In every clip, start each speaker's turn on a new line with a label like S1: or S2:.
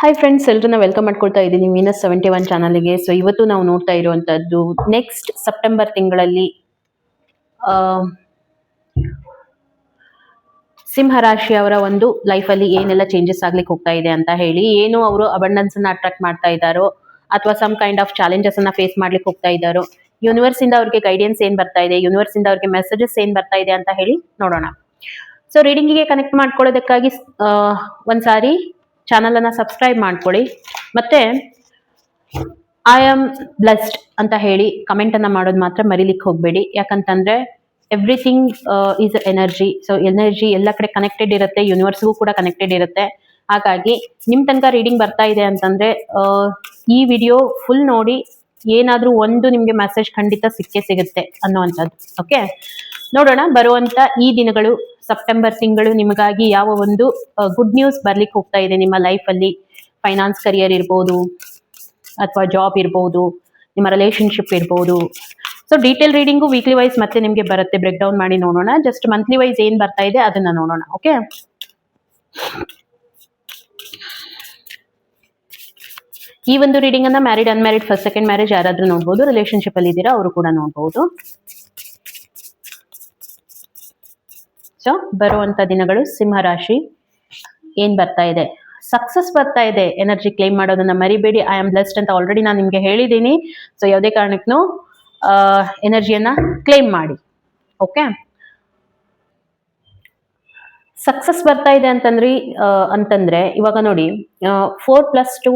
S1: Hi friends, ಎಲ್ರನ್ನ welcome ಮಾಡ್ಕೊಳ್ತಾ ಇದ್ದೀನಿ Venus71 ಚಾನಲ್ಗೆ. ಸೊ ಇವತ್ತು ನಾವು ನೋಡ್ತಾ ಇರುವಂತದ್ದು ನೆಕ್ಸ್ಟ್ ಸೆಪ್ಟೆಂಬರ್ ತಿಂಗಳಲ್ಲಿ ಆ, ಸಿಂಹ ರಾಶಿಯವರ ಒಂದು ಲೈಫಲ್ಲಿ ಏನೆಲ್ಲ ಚೇಂಜಸ್ ಆಗ್ಲಿಕ್ಕೆ ಹೋಗ್ತಾ ಇದೆ ಅಂತ ಹೇಳಿ, ಏನು ಅವರು ಅಬಂಡೆನ್ಸ್ ಅನ್ನ ಅಟ್ರಾಕ್ಟ್ ಮಾಡ್ತಾ ಇದ್ದಾರೋ ಅಥವಾ ಸಮ್ ಕೈಂಡ್ ಆಫ್ ಚಾಲೆಂಜಸ್ ಅನ್ನ ಫೇಸ್ ಮಾಡ್ಲಿಕ್ಕೆ ಹೋಗ್ತಾ ಇದ್ದಾರೋ, ಯೂನಿವರ್ಸ್ ಇಂದ ಅವ್ರಿಗೆ ಗೈಡೆನ್ಸ್ ಏನ್ ಬರ್ತಾ ಇದೆ, ಯೂನಿವರ್ಸ್ ಇಂದ ಅವ್ರಿಗೆ ಮೆಸೇಜಸ್ ಏನ್ ಬರ್ತಾ ಇದೆ ಅಂತ ಹೇಳಿ ನೋಡೋಣ. ಸೊ ರೀಡಿಂಗಿಗೆ ಕನೆಕ್ಟ್ ಮಾಡ್ಕೊಳ್ಳೋದಕ್ಕಾಗಿ ಒಂದ್ಸಾರಿ ಚಾನಲ್ ಅನ್ನ ಸಬ್ಸ್ಕ್ರೈಬ್ ಮಾಡ್ಕೊಳ್ಳಿ. ಮತ್ತೆ ಐ ಆಮ್ ಬ್ಲೆಸ್ಡ್ ಅಂತ ಹೇಳಿ ಕಮೆಂಟ್ ಅನ್ನ ಮಾಡೋದು ಮಾತ್ರ ಮರಿಲಿಕ್ಕೆ ಹೋಗ್ಬೇಡಿ. ಯಾಕಂತಂದ್ರೆ everything is energy. So energy ಎಲ್ಲ ಕಡೆ ಕನೆಕ್ಟೆಡ್ ಇರುತ್ತೆ, ಯೂನಿವರ್ಸ್ಗೂ ಕೂಡ ಕನೆಕ್ಟೆಡ್ ಇರುತ್ತೆ. ಹಾಗಾಗಿ ನಿಮ್ ತನಕ ರೀಡಿಂಗ್ ಬರ್ತಾ ಇದೆ ಅಂತಂದ್ರೆ ಈ ವಿಡಿಯೋ ಫುಲ್ ನೋಡಿ, ಏನಾದ್ರೂ ಒಂದು ನಿಮ್ಗೆ ಮೆಸೇಜ್ ಖಂಡಿತ ಸಿಕ್ಕೇ ಸಿಗುತ್ತೆ ಅನ್ನುವಂಥದ್ದು. ಓಕೆ, ನೋಡೋಣ ಬರುವಂತ ಈ ದಿನಗಳು, ಸೆಪ್ಟೆಂಬರ್ ತಿಂಗಳು ನಿಮಗಾಗಿ ಯಾವ ಒಂದು ಗುಡ್ ನ್ಯೂಸ್ ಬರ್ಲಿಕ್ಕೆ ಹೋಗ್ತಾ ಇದೆ ನಿಮ್ಮ ಲೈಫ್ ಅಲ್ಲಿ. ಫೈನಾನ್ಸ್ ಕರಿಯರ್ ಇರ್ಬೋದು, ಅಥವಾ ಜಾಬ್ ಇರ್ಬೋದು, ನಿಮ್ಮ ರಿಲೇಶನ್ಶಿಪ್ ಇರ್ಬೋದು. So detail reading weekly wise ಮತ್ತೆ ನಿಮಗೆ ಬರುತ್ತೆ, ಬ್ರೇಕ್ ಡೌನ್ ಮಾಡಿ ನೋಡೋಣ. ಜಸ್ಟ್ ಮಂತ್ಲಿ ವೈಸ್ ಏನ್ ಬರ್ತಾ ಇದೆ ಅದನ್ನ ನೋಡೋಣ. ಓಕೆ, ಈ ಒಂದು ರೀಡಿಂಗ್ ಅನ್ನ married, unmarried, first second marriage ಯಾರಾದ್ರೂ ನೋಡ್ಬೋದು, ರಿಲೇಶನ್ಶಿಪ್ ಅಲ್ಲಿ ಇದ್ದೀರಾ ಅವರು ಕೂಡ ನೋಡ್ಬೋದು. ಸೊ ಬರುವಂತ ದಿನಗಳು ಸಿಂಹ ರಾಶಿ ಏನ್ ಬರ್ತಾ ಇದೆ, ಸಕ್ಸಸ್ ಬರ್ತಾ ಇದೆ. ಎನರ್ಜಿ ಕ್ಲೈಮ್ ಮಾಡೋದನ್ನ ಮರಿಬೇಡಿ. ಐ ಆಮ್ ಬ್ಲೆಸ್ಡ್ ಅಂತ ಆಲ್ರೆಡಿ ನಾನು ನಿಮ್ಗೆ ಹೇಳಿದ್ದೀನಿ. ಸೊ ಯಾವುದೇ ಕಾರಣಕ್ಕೂ ಎನರ್ಜಿಯನ್ನ ಕ್ಲೈಮ್ ಮಾಡಿ. ಓಕೆ, ಸಕ್ಸಸ್ ಬರ್ತಾ ಇದೆ ಅಂತಂದ್ರೆ ಇವಾಗ ನೋಡಿ, 4+2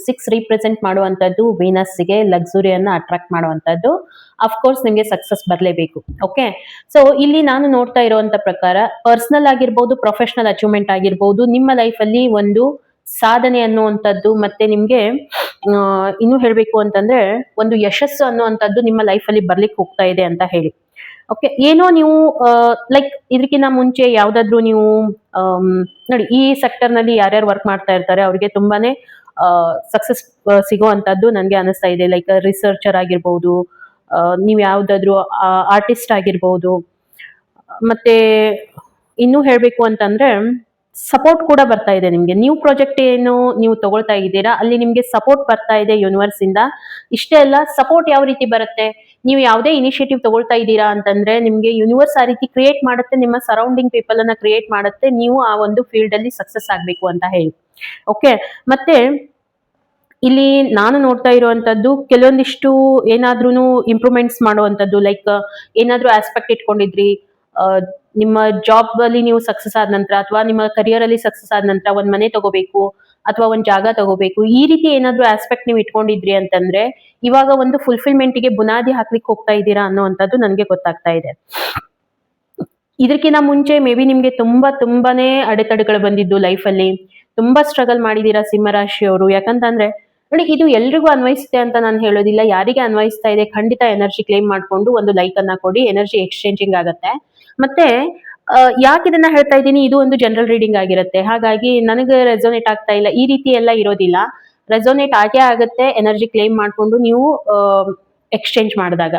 S1: 6 ರೀಪ್ರೆಸೆಂಟ್ ಮಾಡುವಂತದ್ದು ವೀನಸ್ಗೆ ಲಕ್ಸುರಿಯನ್ನ ಅಟ್ರಾಕ್ಟ್ ಮಾಡುವಂತದ್ದು. ಅಫ್ಕೋರ್ಸ್ ನಿಮ್ಗೆ ಸಕ್ಸಸ್ ಬರಲೇಬೇಕು. ಓಕೆ, ಸೊ ಇಲ್ಲಿ ನಾನು ನೋಡ್ತಾ ಇರುವಂತ ಪ್ರಕಾರ ಪರ್ಸನಲ್ ಆಗಿರ್ಬೋದು, ಪ್ರೊಫೆಷನಲ್ ಅಚೀವ್ಮೆಂಟ್ ಆಗಿರ್ಬೋದು, ನಿಮ್ಮ ಲೈಫ್ ಅಲ್ಲಿ ಒಂದು ಸಾಧನೆ ಅನ್ನುವಂಥದ್ದು, ಮತ್ತೆ ನಿಮ್ಗೆ ಇನ್ನೂ ಹೇಳ್ಬೇಕು ಅಂತಂದ್ರೆ ಒಂದು ಯಶಸ್ಸು ಅನ್ನುವಂಥದ್ದು ನಿಮ್ಮ ಲೈಫ್ ಅಲ್ಲಿ ಬರ್ಲಿಕ್ಕೆ ಹೋಗ್ತಾ ಇದೆ ಅಂತ ಹೇಳಿ. ಓಕೆ, ಏನೋ ನೀವು ಲೈಕ್ ಇದಕ್ಕಿಂತ ಮುಂಚೆ ಯಾವ್ದಾದ್ರು ನೀವು ನೋಡಿ, ಈ ಸೆಕ್ಟರ್ ನಲ್ಲಿ ಯಾರ್ಯಾರು ವರ್ಕ್ ಮಾಡ್ತಾ ಇರ್ತಾರೆ ಅವ್ರಿಗೆ ತುಂಬಾನೇ ಸಕ್ಸಸ್ ಸಿಗುವಂತದ್ದು ನನ್ಗೆ ಅನಿಸ್ತಾ ಇದೆ. ಲೈಕ್ ರಿಸರ್ಚರ್ ಆಗಿರ್ಬೋದು, ನೀವು ಯಾವ್ದಾದ್ರು ಆರ್ಟಿಸ್ಟ್ ಆಗಿರ್ಬೋದು, ಮತ್ತೆ ಇನ್ನೂ ಹೇಳ್ಬೇಕು ಅಂತಂದ್ರೆ ಸಪೋರ್ಟ್ ಕೂಡ ಬರ್ತಾ ಇದೆ ನಿಮ್ಗೆ. ನ್ಯೂ ಪ್ರಾಜೆಕ್ಟ್ ಏನು ನೀವು ತಗೊಳ್ತಾ ಇದ್ದೀರಾ ಅಲ್ಲಿ ನಿಮ್ಗೆ ಸಪೋರ್ಟ್ ಬರ್ತಾ ಇದೆ ಯೂನಿವರ್ಸ್ ಇಂದ. ಇಷ್ಟೇ ಅಲ್ಲ, ಸಪೋರ್ಟ್ ಯಾವ ರೀತಿ ಬರುತ್ತೆ, ನೀವು ಯಾವುದೇ ಇನಿಷಿಯೇಟಿವ್ ತಗೊಳ್ತಾ ಇದ್ದೀರಾ ಅಂತಂದ್ರೆ ನಿಮ್ಗೆ ಯೂನಿವರ್ಸ್ ಆ ರೀತಿ ಕ್ರಿಯೇಟ್ ಮಾಡುತ್ತೆ, ನಿಮ್ಮ ಸರೌಂಡಿಂಗ್ ಪೀಪಲ್ ಅನ್ನ ಕ್ರಿಯೇಟ್ ಮಾಡುತ್ತೆ, ನೀವು ಆ ಒಂದು ಫೀಲ್ಡ್ ಅಲ್ಲಿ ಸಕ್ಸಸ್ ಆಗ್ಬೇಕು ಅಂತ ಹೇಳಿ. ಓಕೆ, ಮತ್ತೆ ಇಲ್ಲಿ ನಾನು ನೋಡ್ತಾ ಇರುವಂತದ್ದು ಕೆಲವೊಂದಿಷ್ಟು ಏನಾದ್ರೂ ಇಂಪ್ರೂವ್ಮೆಂಟ್ಸ್ ಮಾಡುವಂತದ್ದು. ಲೈಕ್ ಏನಾದ್ರೂ ಆಸ್ಪೆಕ್ಟ್ ಇಟ್ಕೊಂಡಿದ್ರಿ, ನಿಮ್ಮ ಜಾಬ್ ಅಲ್ಲಿ ನೀವು ಸಕ್ಸಸ್ ಆದ ನಂತರ ಅಥವಾ ನಿಮ್ಮ ಕರಿಯರ್ ಅಲ್ಲಿ ಸಕ್ಸಸ್ ಆದ ನಂತರ ಒಂದ್ ಮನೆ ತಗೋಬೇಕು ಅಥವಾ ಒಂದ್ ಜಾಗ ತಗೋಬೇಕು, ಈ ರೀತಿ ಏನಾದ್ರೂ ಆಸ್ಪೆಕ್ಟ್ ನೀವು ಇಟ್ಕೊಂಡಿದ್ರಿ ಅಂತಂದ್ರೆ ಇವಾಗ ಒಂದು ಫುಲ್ಫಿಲ್ಮೆಂಟ್ ಗೆ ಬುನಾದಿ ಹಾಕ್ಲಿಕ್ಕೆ ಹೋಗ್ತಾ ಇದ್ದೀರಾ ಅನ್ನೋವಂಥದ್ದು ನನಗೆ ಗೊತ್ತಾಗ್ತಾ ಇದೆ. ಇದಕ್ಕಿಂತ ಮುಂಚೆ ಮೇ ಬಿ ನಿಮ್ಗೆ ತುಂಬಾನೇ ಅಡೆತಡೆಗಳು ಬಂದಿದ್ದು ಲೈಫ್ ಅಲ್ಲಿ, ತುಂಬಾ ಸ್ಟ್ರಗಲ್ ಮಾಡಿದೀರಾ ಸಿಂಹರಾಶಿಯವರು. ಯಾಕಂತಂದ್ರೆ ನೋಡಿ, ಇದು ಎಲ್ರಿಗೂ ಅನ್ವಯಿಸುತ್ತೆ ಅಂತ ನಾನು ಹೇಳೋದಿಲ್ಲ. ಯಾರಿಗೆ ಅನ್ವಯಿಸ್ತಾ ಇದೆ ಖಂಡಿತ ಎನರ್ಜಿ ಕ್ಲೇಮ್ ಮಾಡ್ಕೊಂಡು ಒಂದು ಲೈಕ್ ಅನ್ನ ಕೊಡಿ, ಎನರ್ಜಿ ಎಕ್ಸ್ಚೇಂಜಿಂಗ್ ಆಗತ್ತೆ. ಮತ್ತೆ ಯಾಕೆ ಇದನ್ನ ಹೇಳ್ತಾ ಇದ್ದೀನಿ, ಇದು ಒಂದು ಜನರಲ್ ರೀಡಿಂಗ್ ಆಗಿರುತ್ತೆ, ಹಾಗಾಗಿ ನನಗೆ ರೆಸೋನೇಟ್ ಆಗ್ತಾ ಇಲ್ಲ ಈ ರೀತಿ ಎಲ್ಲ ಇರೋದಿಲ್ಲ. ರೆಸೋನೇಟ್ ಆಗೇ ಆಗುತ್ತೆ ಎನರ್ಜಿ ಕ್ಲೇಮ್ ಮಾಡ್ಕೊಂಡು ನೀವು ಎಕ್ಸ್ಚೇಂಜ್ ಮಾಡಿದಾಗ.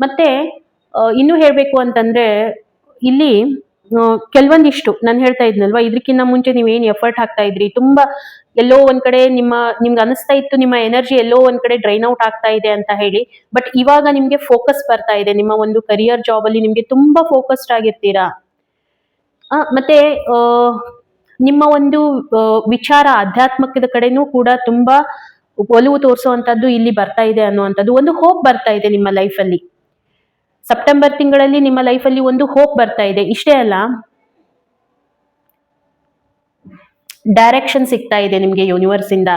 S1: ಮತ್ತೆ ಇನ್ನು ಹೇಳ್ಬೇಕು ಅಂತಂದ್ರೆ ಇಲ್ಲಿ ಕೆಲವೊಂದಿಷ್ಟು ನಾನು ಹೇಳ್ತಾ ಇದ್ನಲ್ವಾ, ಇದಕ್ಕಿಂತ ಮುಂಚೆ ನೀವೇನ್ ಎಫರ್ಟ್ ಹಾಕ್ತಾ ಇದ್ರಿ, ತುಂಬಾ ಎಲ್ಲೋ ಒಂದ್ ಕಡೆ ನಿಮ್ಗೆ ಅನಿಸ್ತಾ ಇತ್ತು ನಿಮ್ಮ ಎನರ್ಜಿ ಎಲ್ಲೋ ಒಂದ್ ಕಡೆ ಡ್ರೈನ್ ಔಟ್ ಆಗ್ತಾ ಇದೆ ಅಂತ ಹೇಳಿ. ಬಟ್ ಇವಾಗ ನಿಮ್ಗೆ ಫೋಕಸ್ ಬರ್ತಾ ಇದೆ, ನಿಮ್ಮ ಒಂದು ಕರಿಯರ್ ಜಾಬ್ ಅಲ್ಲಿ ನಿಮ್ಗೆ ತುಂಬಾ ಫೋಕಸ್ಡ್ ಆಗಿರ್ತೀರಾ. ಮತ್ತೆ ನಿಮ್ಮ ಒಂದು ವಿಚಾರ ಆಧ್ಯಾತ್ಮಕದ ಕಡೆನೂ ಕೂಡ ತುಂಬಾ ಒಲವು ತೋರಿಸುವಂತದ್ದು ಇಲ್ಲಿ ಬರ್ತಾ ಇದೆ ಅನ್ನುವಂಥದ್ದು. ಒಂದು ಹೋಪ್ ಬರ್ತಾ ಇದೆ ನಿಮ್ಮ ಲೈಫ್ ಅಲ್ಲಿ. ಸೆಪ್ಟೆಂಬರ್ ತಿಂಗಳಲ್ಲಿ ನಿಮ್ಮ ಲೈಫ್ ಅಲ್ಲಿ ಒಂದು ಹೋಪ್ ಬರ್ತಾ ಇದೆ. ಇಷ್ಟೇ ಅಲ್ಲ, ಡೈರೆಕ್ಷನ್ ಸಿಗ್ತಾ ಇದೆ ನಿಮ್ಗೆ ಯೂನಿವರ್ಸ್ ಇಂದ.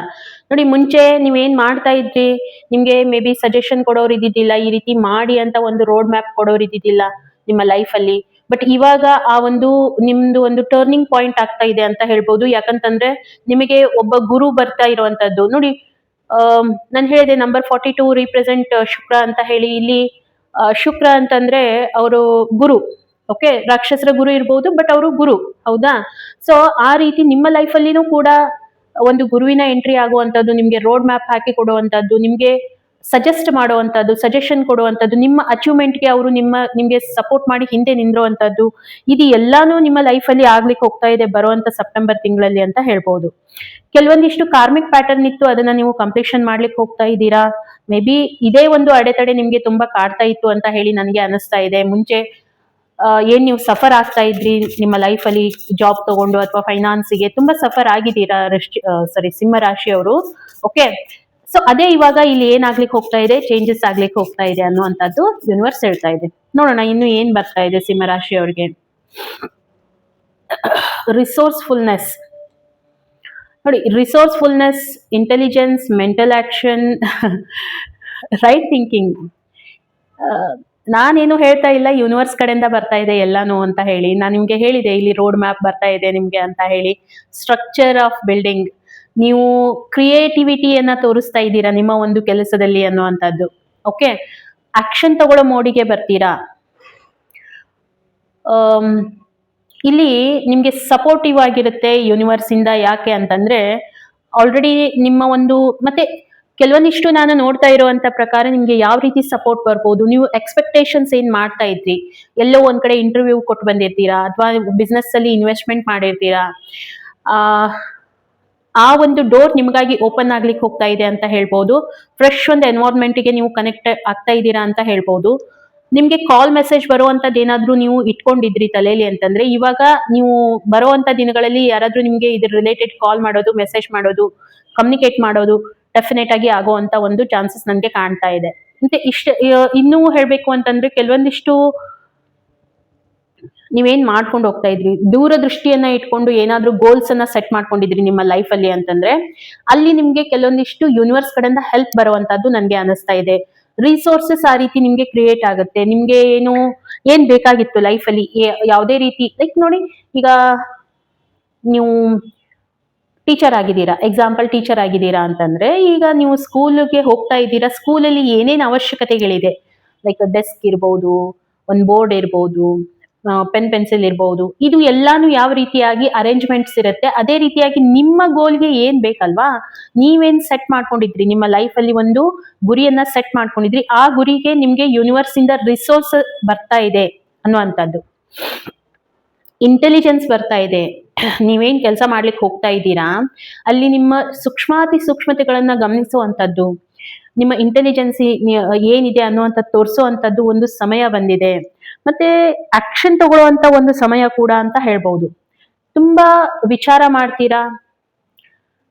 S1: ನೋಡಿ, ಮುಂಚೆ ನೀವೇನ್ ಮಾಡ್ತಾ ಇದ್ರಿ, ನಿಮ್ಗೆ ಮೇ ಬಿ ಸಜೆಷನ್ ಕೊಡೋರು ಇದ್ದಿದ್ದಿಲ್ಲ, ಈ ರೀತಿ ಮಾಡಿ ಅಂತ ಒಂದು ರೋಡ್ ಮ್ಯಾಪ್ ಕೊಡೋರು ಇದ್ದಿದ್ದಿಲ್ಲ ನಿಮ್ಮ ಲೈಫ್ ಅಲ್ಲಿ. ಬಟ್ ಇವಾಗ ಆ ಒಂದು ನಿಮ್ದು ಒಂದು ಟರ್ನಿಂಗ್ ಪಾಯಿಂಟ್ ಆಗ್ತಾ ಇದೆ ಅಂತ ಹೇಳ್ಬೋದು. ಯಾಕಂತಂದ್ರೆ ನಿಮಗೆ ಒಬ್ಬ ಗುರು ಬರ್ತಾ ಇರುವಂತದ್ದು ನೋಡಿ. ನಾನು ಹೇಳಿದೆ ನಂಬರ್ 42 ರೀಪ್ರೆಸೆಂಟ್ ಶುಕ್ರ ಅಂತ ಹೇಳಿ. ಇಲ್ಲಿ ಶುಕ್ರ ಅಂತಂದ್ರೆ ಅವರು ಗುರು. ಓಕೆ, ರಾಕ್ಷಸರ ಗುರು ಇರ್ಬೋದು, ಬಟ್ ಅವರು ಗುರು, ಹೌದಾ? ಸೊ ಆ ರೀತಿ ನಿಮ್ಮ ಲೈಫ್ ಅಲ್ಲಿನೂ ಕೂಡ ಒಂದು ಗುರುವಿನ ಎಂಟ್ರಿ ಆಗುವಂತದ್ದು, ನಿಮ್ಗೆ ರೋಡ್ ಮ್ಯಾಪ್ ಹಾಕಿ ಕೊಡುವಂತದ್ದು, ನಿಮ್ಗೆ ಸಜೆಸ್ಟ್ ಮಾಡುವಂಥದ್ದು, ಸಜೆಷನ್ ಕೊಡುವಂಥದ್ದು, ನಿಮ್ಮ ಅಚೀವ್ಮೆಂಟ್ಗೆ ಅವರು ನಿಮಗೆ ಸಪೋರ್ಟ್ ಮಾಡಿ ಹಿಂದೆ ನಿಂದಿರುವಂಥದ್ದು, ಇದು ಎಲ್ಲಾನು ನಿಮ್ಮ ಲೈಫಲ್ಲಿ ಆಗ್ಲಿಕ್ಕೆ ಹೋಗ್ತಾ ಇದೆ ಬರುವಂತ ಸೆಪ್ಟೆಂಬರ್ ತಿಂಗಳಲ್ಲಿ ಅಂತ ಹೇಳ್ಬೋದು. ಕೆಲವೊಂದಿಷ್ಟು ಕಾರ್ಮಿಕ್ ಪ್ಯಾಟರ್ನ್ ಇತ್ತು, ಅದನ್ನ ನೀವು ಕಂಪ್ಲೀಷನ್ ಮಾಡ್ಲಿಕ್ಕೆ ಹೋಗ್ತಾ ಇದ್ದೀರಾ. ಮೇ ಬಿ ಇದೇ ಒಂದು ಅಡೆತಡೆ ನಿಮ್ಗೆ ತುಂಬಾ ಕಾಡ್ತಾ ಇತ್ತು ಅಂತ ಹೇಳಿ ನನಗೆ ಅನಿಸ್ತಾ ಇದೆ. ಮುಂಚೆ ಏನ್ ನೀವು ಸಫರ್ ಆಗ್ತಾ ಇದ್ರಿ ನಿಮ್ಮ ಲೈಫ್ ಅಲ್ಲಿ ಜಾಬ್ ತಗೊಂಡು ಅಥವಾ ಫೈನಾನ್ಸಿಗೆ ತುಂಬಾ ಸಫರ್ ಆಗಿದ್ದೀರಾ ಸಿಂಹ ರಾಶಿಯವರು. ಓಕೆ, ಸೊ ಅದೇ ಇವಾಗ ಇಲ್ಲಿ ಏನಾಗ್ಲಿಕ್ಕೆ ಹೋಗ್ತಾ ಇದೆ, ಚೇಂಜಸ್ ಆಗ್ಲಿಕ್ಕೆ ಹೋಗ್ತಾ ಇದೆ ಅನ್ನುವಂಥದ್ದು ಯೂನಿವರ್ಸ್ ಹೇಳ್ತಾ ಇದೆ. ನೋಡೋಣ ಇನ್ನು ಏನ್ ಬರ್ತಾ ಇದೆ ಸಿಂಹ ರಾಶಿಯವರಿಗೆ. ರಿಸೋರ್ಸ್ಫುಲ್ನೆಸ್ ನೋಡಿ, resourcefulness, intelligence, mental action, right thinking. ನಾನೇನು ಹೇಳ್ತಾ ಇಲ್ಲ, ಯೂನಿವರ್ಸ್ ಕಡೆಯಿಂದ ಬರ್ತಾ ಇದೆ ಎಲ್ಲಾನು ಅಂತ ಹೇಳಿ. ನಾನು ನಿಮ್ಗೆ ಹೇಳಿದೆ ಇಲ್ಲಿ ರೋಡ್ ಮ್ಯಾಪ್ ಬರ್ತಾ ಇದೆ ನಿಮ್ಗೆ ಅಂತ ಹೇಳಿ. ಸ್ಟ್ರಕ್ಚರ್ ಆಫ್ ಬಿಲ್ಡಿಂಗ್, ನೀವು ಕ್ರಿಯೇಟಿವಿಟಿಯನ್ನ ತೋರಿಸ್ತಾ ಇದ್ದೀರಾ ನಿಮ್ಮ ಒಂದು ಕೆಲಸದಲ್ಲಿ ಅನ್ನುವಂಥದ್ದು. ಓಕೆ, ಆಕ್ಷನ್ ತಗೊಳ್ಳೋ ಮೋಡಿಗೆ ಬರ್ತೀರಾ. ಇಲ್ಲಿ ನಿಮ್ಗೆ ಸಪೋರ್ಟಿವ್ ಆಗಿರುತ್ತೆ ಯೂನಿವರ್ಸ್ ಇಂದ. ಯಾಕೆ ಅಂತಂದ್ರೆ ಆಲ್ರೆಡಿ ನಿಮ್ಮ ಒಂದು ಮತ್ತೆ ಕೆಲವೊಂದಿಷ್ಟು ನಾನು ನೋಡ್ತಾ ಇರುವಂತ ಪ್ರಕಾರ ನಿಮ್ಗೆ ಯಾವ ರೀತಿ ಸಪೋರ್ಟ್ ಬರ್ಬೋದು, ನೀವು ಎಕ್ಸ್ಪೆಕ್ಟೇಷನ್ಸ್ ಏನ್ ಮಾಡ್ತಾ ಇದ್ರಿ, ಎಲ್ಲೋ ಒಂದ್ ಕಡೆ ಇಂಟರ್ವ್ಯೂ ಕೊಟ್ಟು ಬಂದಿರ್ತೀರಾ ಅಥವಾ ಬಿಸ್ನೆಸ್ ಅಲ್ಲಿ ಇನ್ವೆಸ್ಟ್ಮೆಂಟ್ ಮಾಡಿರ್ತೀರಾ, ಆ ಒಂದು ಡೋರ್ ನಿಮಗಾಗಿ ಓಪನ್ ಆಗ್ಲಿಕ್ಕೆ ಹೋಗ್ತಾ ಇದೆ ಅಂತ ಹೇಳ್ಬೋದು. ಫ್ರೆಶ್ ಒಂದು ಎನ್ವೈರನ್ಮೆಂಟ್ಗೆ ನೀವು ಕನೆಕ್ಟ್ ಆಗ್ತಾ ಇದ್ದೀರಾ ಅಂತ ಹೇಳ್ಬೋದು. ನಿಮ್ಗೆ ಕಾಲ್ ಮೆಸೇಜ್ ಬರುವಂತದ್ದು ಏನಾದ್ರೂ ನೀವು ಇಟ್ಕೊಂಡಿದ್ರಿ ತಲೆಯಲ್ಲಿ ಅಂತಂದ್ರೆ, ಇವಾಗ ನೀವು ಬರುವಂತ ದಿನಗಳಲ್ಲಿ ಯಾರಾದ್ರೂ ನಿಮ್ಗೆ ಇದ್ರ ರಿಲೇಟೆಡ್ ಕಾಲ್ ಮಾಡೋದು, ಮೆಸೇಜ್ ಮಾಡೋದು, ಕಮ್ಯುನಿಕೇಟ್ ಮಾಡೋದು ಡೆಫಿನೆಟ್ ಆಗಿ ಆಗುವಂತ ಒಂದು ಚಾನ್ಸಸ್ ನನ್ಗೆ ಕಾಣ್ತಾ ಇದೆ. ಮತ್ತೆ ಇನ್ನೂ ಹೇಳ್ಬೇಕು ಅಂತಂದ್ರೆ ಕೆಲವೊಂದಿಷ್ಟು ನೀವೇನ್ ಮಾಡ್ಕೊಂಡು ಹೋಗ್ತಾ ಇದ್ರಿ, ದೂರದೃಷ್ಟಿಯನ್ನ ಇಟ್ಕೊಂಡು ಏನಾದ್ರೂ ಗೋಲ್ಸ್ ಅನ್ನ ಸೆಟ್ ಮಾಡ್ಕೊಂಡಿದ್ರಿ ನಿಮ್ಮ ಲೈಫ್ ಅಲ್ಲಿ ಅಂತಂದ್ರೆ, ಅಲ್ಲಿ ನಿಮ್ಗೆ ಕೆಲವೊಂದಿಷ್ಟು ಯೂನಿವರ್ಸ್ ಕಡೆಯಿಂದ ಹೆಲ್ಪ್ ಬರುವಂತದ್ದು ನನ್ಗೆ ಅನಿಸ್ತಾ ಇದೆ. ರಿಸೋರ್ಸಸ್ ಆ ರೀತಿ ನಿಮ್ಗೆ ಕ್ರಿಯೇಟ್ ಆಗುತ್ತೆ. ನಿಮ್ಗೆ ಏನ್ ಬೇಕಾಗಿತ್ತು ಲೈಫ್ ಅಲ್ಲಿ ಯಾವುದೇ ರೀತಿ, ಲೈಕ್ ನೋಡಿ ಈಗ ನೀವು ಟೀಚರ್ ಆಗಿದ್ದೀರಾ, ಎಕ್ಸಾಂಪಲ್ ಟೀಚರ್ ಆಗಿದ್ದೀರಾ ಅಂತಂದ್ರೆ, ಈಗ ನೀವು ಸ್ಕೂಲ್ಗೆ ಹೋಗ್ತಾ ಇದ್ದೀರಾ, ಸ್ಕೂಲಲ್ಲಿ ಏನೇನ್ ಅವಶ್ಯಕತೆಗಳಿದೆ, ಲೈಕ್ ಡೆಸ್ಕ್ ಇರ್ಬೋದು, ಒಂದು ಬೋರ್ಡ್ ಇರ್ಬೋದು, ಪೆನ್ ಪೆನ್ಸಿಲ್ ಇರ್ಬೋದು, ಇದು ಎಲ್ಲಾನು ಯಾವ ರೀತಿಯಾಗಿ ಅರೇಂಜ್ಮೆಂಟ್ಸ್ ಇರುತ್ತೆ, ಅದೇ ರೀತಿಯಾಗಿ ನಿಮ್ಮ ಗೋಲ್ಗೆ ಏನ್ ಬೇಕಲ್ವಾ, ನೀವೇನ್ ಸೆಟ್ ಮಾಡ್ಕೊಂಡಿದ್ರಿ ನಿಮ್ಮ ಲೈಫ್ ಅಲ್ಲಿ ಒಂದು ಗುರಿಯನ್ನ ಸೆಟ್ ಮಾಡ್ಕೊಂಡಿದ್ರಿ, ಆ ಗುರಿಗೆ ನಿಮ್ಗೆ ಯೂನಿವರ್ಸ್ ಇಂದ ರಿಸೋರ್ಸ್ ಬರ್ತಾ ಇದೆ ಅನ್ನುವಂಥದ್ದು. ಇಂಟೆಲಿಜೆನ್ಸ್ ಬರ್ತಾ ಇದೆ. ನೀವೇನ್ ಕೆಲಸ ಮಾಡ್ಲಿಕ್ಕೆ ಹೋಗ್ತಾ ಇದ್ದೀರಾ ಅಲ್ಲಿ ನಿಮ್ಮ ಸೂಕ್ಷ್ಮಾತಿ ಸೂಕ್ಷ್ಮತೆಗಳನ್ನ ಗಮನಿಸುವಂತದ್ದು, ನಿಮ್ಮ ಇಂಟೆಲಿಜೆನ್ಸಿ ಏನಿದೆ ಅನ್ನುವಂಥದ್ದು ತೋರಿಸುವಂತದ್ದು ಒಂದು ಸಮಯ ಬಂದಿದೆ. ಮತ್ತೆ ಆಕ್ಷನ್ ತಗೊಳ್ಳುವಂತ ಒಂದು ಸಮಯ ಕೂಡ ಅಂತ ಹೇಳ್ಬಹುದು. ತುಂಬಾ ವಿಚಾರ ಮಾಡ್ತೀರಾ,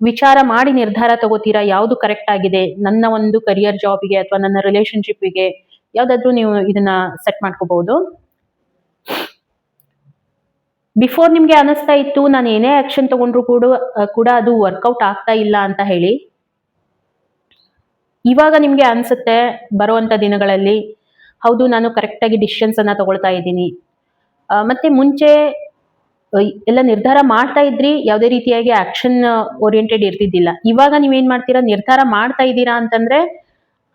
S1: ವಿಚಾರ ಮಾಡಿ ನಿರ್ಧಾರ ತಗೋತೀರಾ, ಯಾವ್ದು ಕರೆಕ್ಟ್ ಆಗಿದೆ ನನ್ನ ಒಂದು ಕರಿಯರ್ ಜಾಬ್ಗೆ ಅಥವಾ ನನ್ನ ರಿಲೇಶನ್ಶಿಪ್ಗೆ, ಯಾವ್ದಾದ್ರು ನೀವು ಇದನ್ನ ಸೆಟ್ ಮಾಡ್ಕೋಬಹುದು. ಬಿಫೋರ್ ನಿಮ್ಗೆ ಅನಿಸ್ತಾ ಇತ್ತು ನಾನು ಏನೇ ಆಕ್ಷನ್ ತಗೊಂಡ್ರು ಕೂಡ ಅದು ವರ್ಕೌಟ್ ಆಗ್ತಾ ಇಲ್ಲ ಅಂತ ಹೇಳಿ. ಇವಾಗ ನಿಮ್ಗೆ ಅನ್ಸುತ್ತೆ ಬರುವಂತ ದಿನಗಳಲ್ಲಿ, ಹೌದು ನಾನು ಕರೆಕ್ಟ್ ಆಗಿ ಡಿಸಿಷನ್ಸ್ ಅನ್ನ ತಗೊಳ್ತಾ ಇದ್ದೀನಿ. ಮತ್ತೆ ಮುಂಚೆ ಎಲ್ಲ ನಿರ್ಧಾರ ಮಾಡ್ತಾ ಇದ್ರಿ, ಯಾವುದೇ ರೀತಿಯಾಗಿ ಆಕ್ಷನ್ ಓರಿಯೆಂಟೆಡ್ ಇರ್ತಿದ್ದಿಲ್ಲ. ಇವಾಗ ನೀವೇನ್ ಮಾಡ್ತೀರಾ, ನಿರ್ಧಾರ ಮಾಡ್ತಾ ಇದ್ದೀರಾ ಅಂತಂದ್ರೆ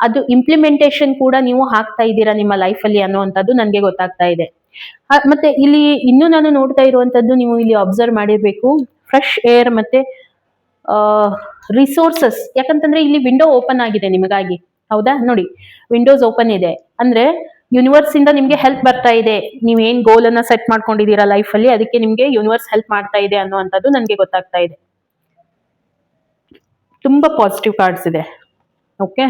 S1: ಅದು ಇಂಪ್ಲಿಮೆಂಟೇಷನ್ ಕೂಡ ನೀವು ಹಾಕ್ತಾ ಇದ್ದೀರಾ ನಿಮ್ಮ ಲೈಫ್ ಅಲ್ಲಿ ಅನ್ನುವಂಥದ್ದು ನನ್ಗೆ ಗೊತ್ತಾಗ್ತಾ ಇದೆ. ಮತ್ತೆ ಇಲ್ಲಿ ಇನ್ನೂ ನಾನು ನೋಡ್ತಾ ಇರುವಂತದ್ದು, ನೀವು ಇಲ್ಲಿ ಅಬ್ಸರ್ವ್ ಮಾಡಿರ್ಬೇಕು, ಫ್ರೆಶ್ ಏರ್ ಮತ್ತೆ ರಿಸೋರ್ಸಸ್. ಯಾಕಂತಂದ್ರೆ ಇಲ್ಲಿ ವಿಂಡೋ ಓಪನ್ ಆಗಿದೆ ನಿಮಗಾಗಿ, ಹೌದಾ? ನೋಡಿ, ವಿಂಡೋಸ್ ಓಪನ್ ಇದೆ ಅಂದ್ರೆ ಯೂನಿವರ್ಸ್ ಇಂದ ನಿಮ್ಗೆ ಹೆಲ್ಪ್ ಬರ್ತಾ ಇದೆ. ನೀವ್ ಏನ್ ಗೋಲ್ ಅನ್ನ ಸೆಟ್ ಮಾಡ್ಕೊಂಡಿದ್ದೀರಾ ಲೈಫ್ ಅಲ್ಲಿ, ಅದಕ್ಕೆ ನಿಮ್ಗೆ ಯೂನಿವರ್ಸ್ ಹೆಲ್ಪ್ ಮಾಡ್ತಾ ಇದೆ ಅನ್ನುವಂಥದ್ದು ನನ್ಗೆ ಗೊತ್ತಾಗ್ತಾ ಇದೆ. ತುಂಬಾ ಪಾಸಿಟಿವ್ ಕಾರ್ಡ್ಸ್ ಇದೆ. ಓಕೆ,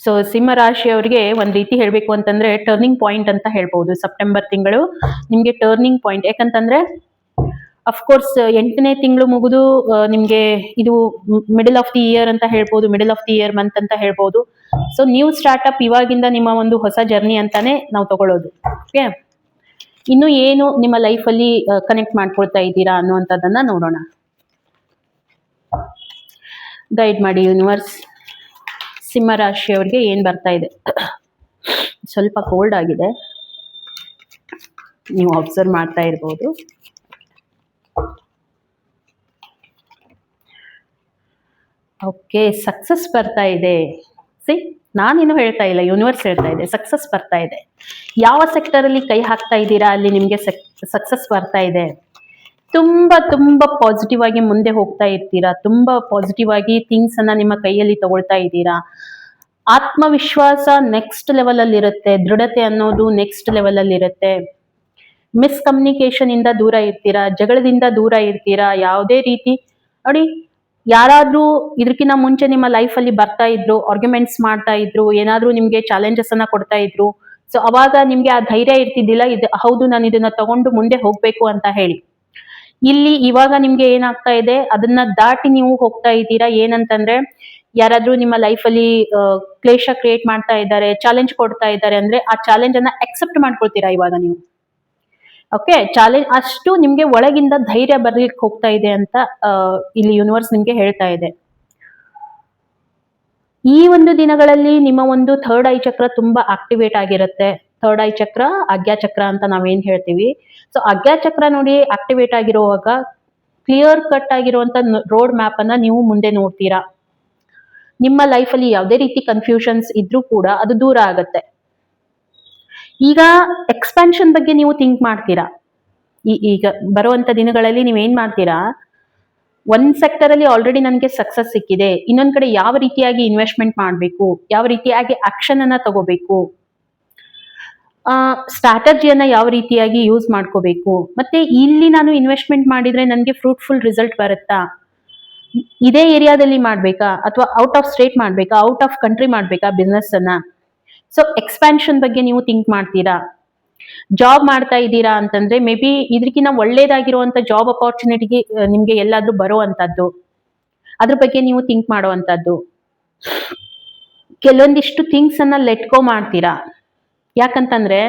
S1: ಸೊ ಸಿಂಹ ರಾಶಿಯವರಿಗೆ ಒಂದ್ ರೀತಿ ಹೇಳ್ಬೇಕು ಅಂತಂದ್ರೆ ಟರ್ನಿಂಗ್ ಪಾಯಿಂಟ್ ಅಂತ ಹೇಳ್ಬಹುದು. ಸೆಪ್ಟೆಂಬರ್ ತಿಂಗಳು ನಿಮ್ಗೆ ಟರ್ನಿಂಗ್ ಪಾಯಿಂಟ್. ಯಾಕಂತಂದ್ರೆ ಅಫ್ಕೋರ್ಸ್ 8ನೇ ತಿಂಗಳು ಮುಗಿದು ನಿಮ್ಗೆ ಇದು ಮಿಡಲ್ ಆಫ್ ದಿ ಇಯರ್ ಅಂತ ಹೇಳ್ಬೋದು, middle of the year month ಅಂತ ಹೇಳ್ಬೋದು. ಸೊ ನ್ಯೂ ಸ್ಟಾರ್ಟ್ಅಪ್ ಇವಾಗಿಂದ ನಿಮ್ಮ ಒಂದು ಹೊಸ ಜರ್ನಿ ಅಂತಾನೆ ನಾವು ತಗೊಳ್ಳೋದು. ಓಕೆ, ಇನ್ನು ಏನು ನಿಮ್ಮ ಲೈಫ್ ಅಲ್ಲಿ ಕನೆಕ್ಟ್ ಮಾಡ್ಕೊಳ್ತಾ ಇದ್ದೀರಾ ಅನ್ನುವಂಥದ್ದನ್ನ ನೋಡೋಣ. ಗೈಡ್ ಮಾಡಿ ಯೂನಿವರ್ಸ್, ಸಿಂಹ ರಾಶಿಯವರಿಗೆ ಏನ್ ಬರ್ತಾ ಇದೆ. ಸ್ವಲ್ಪ ಕೋಲ್ಡ್ ಆಗಿದೆ, ನೀವು ಅಬ್ಸರ್ವ್ ಮಾಡ್ತಾ ಇರ್ಬೋದು. ಓಕೆ, ಸಕ್ಸಸ್ ಬರ್ತಾ ಇದೆ. ನಾನೇನು ಹೇಳ್ತಾ ಇಲ್ಲ, ಯೂನಿವರ್ಸ್ ಹೇಳ್ತಾ ಇದೆ ಸಕ್ಸಸ್ ಬರ್ತಾ ಇದೆ. ಯಾವ ಸೆಕ್ಟರ್ ಅಲ್ಲಿ ಕೈ ಹಾಕ್ತಾ ಇದ್ದೀರಾ ಅಲ್ಲಿ ನಿಮ್ಗೆ ಸಕ್ಸಸ್ ಬರ್ತಾ ಇದೆ. ತುಂಬಾ ತುಂಬಾ ಪಾಸಿಟಿವ್ ಆಗಿ ಮುಂದೆ ಹೋಗ್ತಾ ಇರ್ತೀರಾ, ತುಂಬಾ ಪಾಸಿಟಿವ್ ಆಗಿ ಥಿಂಗ್ಸ್ ಅನ್ನ ನಿಮ್ಮ ಕೈಯಲ್ಲಿ ತಗೊಳ್ತಾ ಇದ್ದೀರಾ. ಆತ್ಮವಿಶ್ವಾಸ ನೆಕ್ಸ್ಟ್ ಲೆವೆಲ್ ಅಲ್ಲಿ ಇರುತ್ತೆ, ದೃಢತೆ ಅನ್ನೋದು ನೆಕ್ಸ್ಟ್ ಲೆವೆಲ್ ಅಲ್ಲಿ ಇರುತ್ತೆ. ಮಿಸ್ಕಮ್ಯುನಿಕೇಶನ್ ಇಂದ ದೂರ ಇರ್ತೀರಾ, ಜಗಳದಿಂದ ದೂರ ಇರ್ತೀರಾ. ಯಾವುದೇ ರೀತಿ ನೋಡಿ, ಯಾರಾದ್ರೂ ಇದಕ್ಕಿಂತ ಮುಂಚೆ ನಿಮ್ಮ ಲೈಫ್ ಅಲ್ಲಿ ಬರ್ತಾ ಇದ್ರು, ಆರ್ಗ್ಯುಮೆಂಟ್ಸ್ ಮಾಡ್ತಾ ಇದ್ರು, ಏನಾದ್ರೂ ನಿಮ್ಗೆ ಚಾಲೆಂಜಸ್ ಅನ್ನ ಕೊಡ್ತಾ ಇದ್ರು, ಸೊ ಅವಾಗ ನಿಮ್ಗೆ ಆ ಧೈರ್ಯ ಇರ್ತಿದ್ದಿಲ್ಲ, ಇದು ಹೌದು ನಾನು ಇದನ್ನ ತಗೊಂಡು ಮುಂದೆ ಹೋಗ್ಬೇಕು ಅಂತ ಹೇಳಿ. ಇಲ್ಲಿ ಇವಾಗ ನಿಮ್ಗೆ ಏನಾಗ್ತಾ ಇದೆ, ಅದನ್ನ ದಾಟಿ ನೀವು ಹೋಗ್ತಾ ಇದ್ದೀರಾ. ಏನಂತಂದ್ರೆ, ಯಾರಾದ್ರೂ ನಿಮ್ಮ ಲೈಫ್ ಅಲ್ಲಿ ಕ್ಲೇಶ ಕ್ರಿಯೇಟ್ ಮಾಡ್ತಾ ಇದ್ದಾರೆ, ಚಾಲೆಂಜ್ ಕೊಡ್ತಾ ಇದ್ದಾರೆ ಅಂದ್ರೆ ಆ ಚಾಲೆಂಜ್ ಅನ್ನ ಅಕ್ಸೆಪ್ಟ್ ಮಾಡ್ಕೊಳ್ತೀರಾ ಇವಾಗ ನೀವು. ಓಕೆ, ಚಾಲೆಂಜ್ ಅಷ್ಟು ನಿಮ್ಗೆ ಒಳಗಿಂದ ಧೈರ್ಯ ಬರ್ಲಿಕ್ಕೆ ಹೋಗ್ತಾ ಇದೆ ಅಂತ ಇಲ್ಲಿ ಯೂನಿವರ್ಸ್ ನಿಮ್ಗೆ ಹೇಳ್ತಾ ಇದೆ. ಈ ಒಂದು ದಿನಗಳಲ್ಲಿ ನಿಮ್ಮ ಒಂದು ಥರ್ಡ್ ಐ ಚಕ್ರ ತುಂಬಾ ಆಕ್ಟಿವೇಟ್ ಆಗಿರುತ್ತೆ. ಥರ್ಡ್ ಐ ಚಕ್ರ, ಆಜ್ಞಾ ಚಕ್ರ ಅಂತ ನಾವೇನ್ ಹೇಳ್ತೀವಿ. ಸೊ ಆಜ್ಞಾ ಚಕ್ರ ನೋಡಿ ಆಕ್ಟಿವೇಟ್ ಆಗಿರುವಾಗ ಕ್ಲಿಯರ್ ಕಟ್ ಆಗಿರುವಂತ ರೋಡ್ ಮ್ಯಾಪ್ ಅನ್ನ ನೀವು ಮುಂದೆ ನೋಡ್ತೀರಾ. ನಿಮ್ಮ ಲೈಫ್ ಅಲ್ಲಿ ಯಾವುದೇ ರೀತಿ ಕನ್ಫ್ಯೂಷನ್ಸ್ ಇದ್ರೂ ಕೂಡ ಅದು ದೂರ ಆಗತ್ತೆ. ಈಗ ಎಕ್ಸ್ಪಾನ್ಷನ್ ಬಗ್ಗೆ ನೀವು ಥಿಂಕ್ ಮಾಡ್ತೀರಾ. ಈಗ ಬರುವಂತ ದಿನಗಳಲ್ಲಿ ನೀವೇನ್ ಮಾಡ್ತೀರಾ, ಒಂದ್ ಸೆಕ್ಟರ್ ಅಲ್ಲಿ ಆಲ್ರೆಡಿ ನನಗೆ ಸಕ್ಸಸ್ ಸಿಕ್ಕಿದೆ, ಇನ್ನೊಂದ್ ಕಡೆ ಯಾವ ರೀತಿಯಾಗಿ ಇನ್ವೆಸ್ಟ್ಮೆಂಟ್ ಮಾಡಬೇಕು, ಯಾವ ರೀತಿಯಾಗಿ ಆಕ್ಷನ್ ಅನ್ನ ತಗೋಬೇಕು, ಸ್ಟ್ರಾಟಜಿಯನ್ನ ಯಾವ ರೀತಿಯಾಗಿ ಯೂಸ್ ಮಾಡ್ಕೋಬೇಕು, ಮತ್ತೆ ಇಲ್ಲಿ ನಾನು ಇನ್ವೆಸ್ಟ್ಮೆಂಟ್ ಮಾಡಿದ್ರೆ ನನಗೆ ಫ್ರೂಟ್ಫುಲ್ ರಿಸಲ್ಟ್ ಬರುತ್ತಾ, ಇದೇ ಏರಿಯಾದಲ್ಲಿ ಮಾಡ್ಬೇಕಾ ಅಥವಾ ಔಟ್ ಆಫ್ ಸ್ಟೇಟ್ ಮಾಡ್ಬೇಕಾ, ಔಟ್ ಆಫ್ ಕಂಟ್ರಿ ಮಾಡ್ಬೇಕಾ ಬಿಸ್ನೆಸ್ ಅನ್ನ. ಸೊ ಎಕ್ಸ್ಪಾನ್ಷನ್ ಬಗ್ಗೆ ನೀವು ಥಿಂಕ್ ಮಾಡ್ತೀರಾ. ಜಾಬ್ ಮಾಡ್ತಾ ಇದ್ದೀರಾ ಅಂತಂದ್ರೆ ಮೇ ಬಿ ಇದಕ್ಕಿಂತ ಒಳ್ಳೇದಾಗಿರುವಂತ ಜಾಬ್ ಅಪಾರ್ಚುನಿಟಿಗೆ ನಿಮ್ಗೆ ಎಲ್ಲಾದ್ರೂ ಬರುವಂತದ್ದು, ಅದ್ರ ಬಗ್ಗೆ ನೀವು ಥಿಂಕ್ ಮಾಡುವಂತದ್ದು. ಕೆಲವೊಂದಿಷ್ಟು ಥಿಂಗ್ಸ್ ಅನ್ನ ಲೆಟ್ ಗೋ ಮಾಡ್ತೀರಾ. ಯಾಕಂತಂದ್ರೆ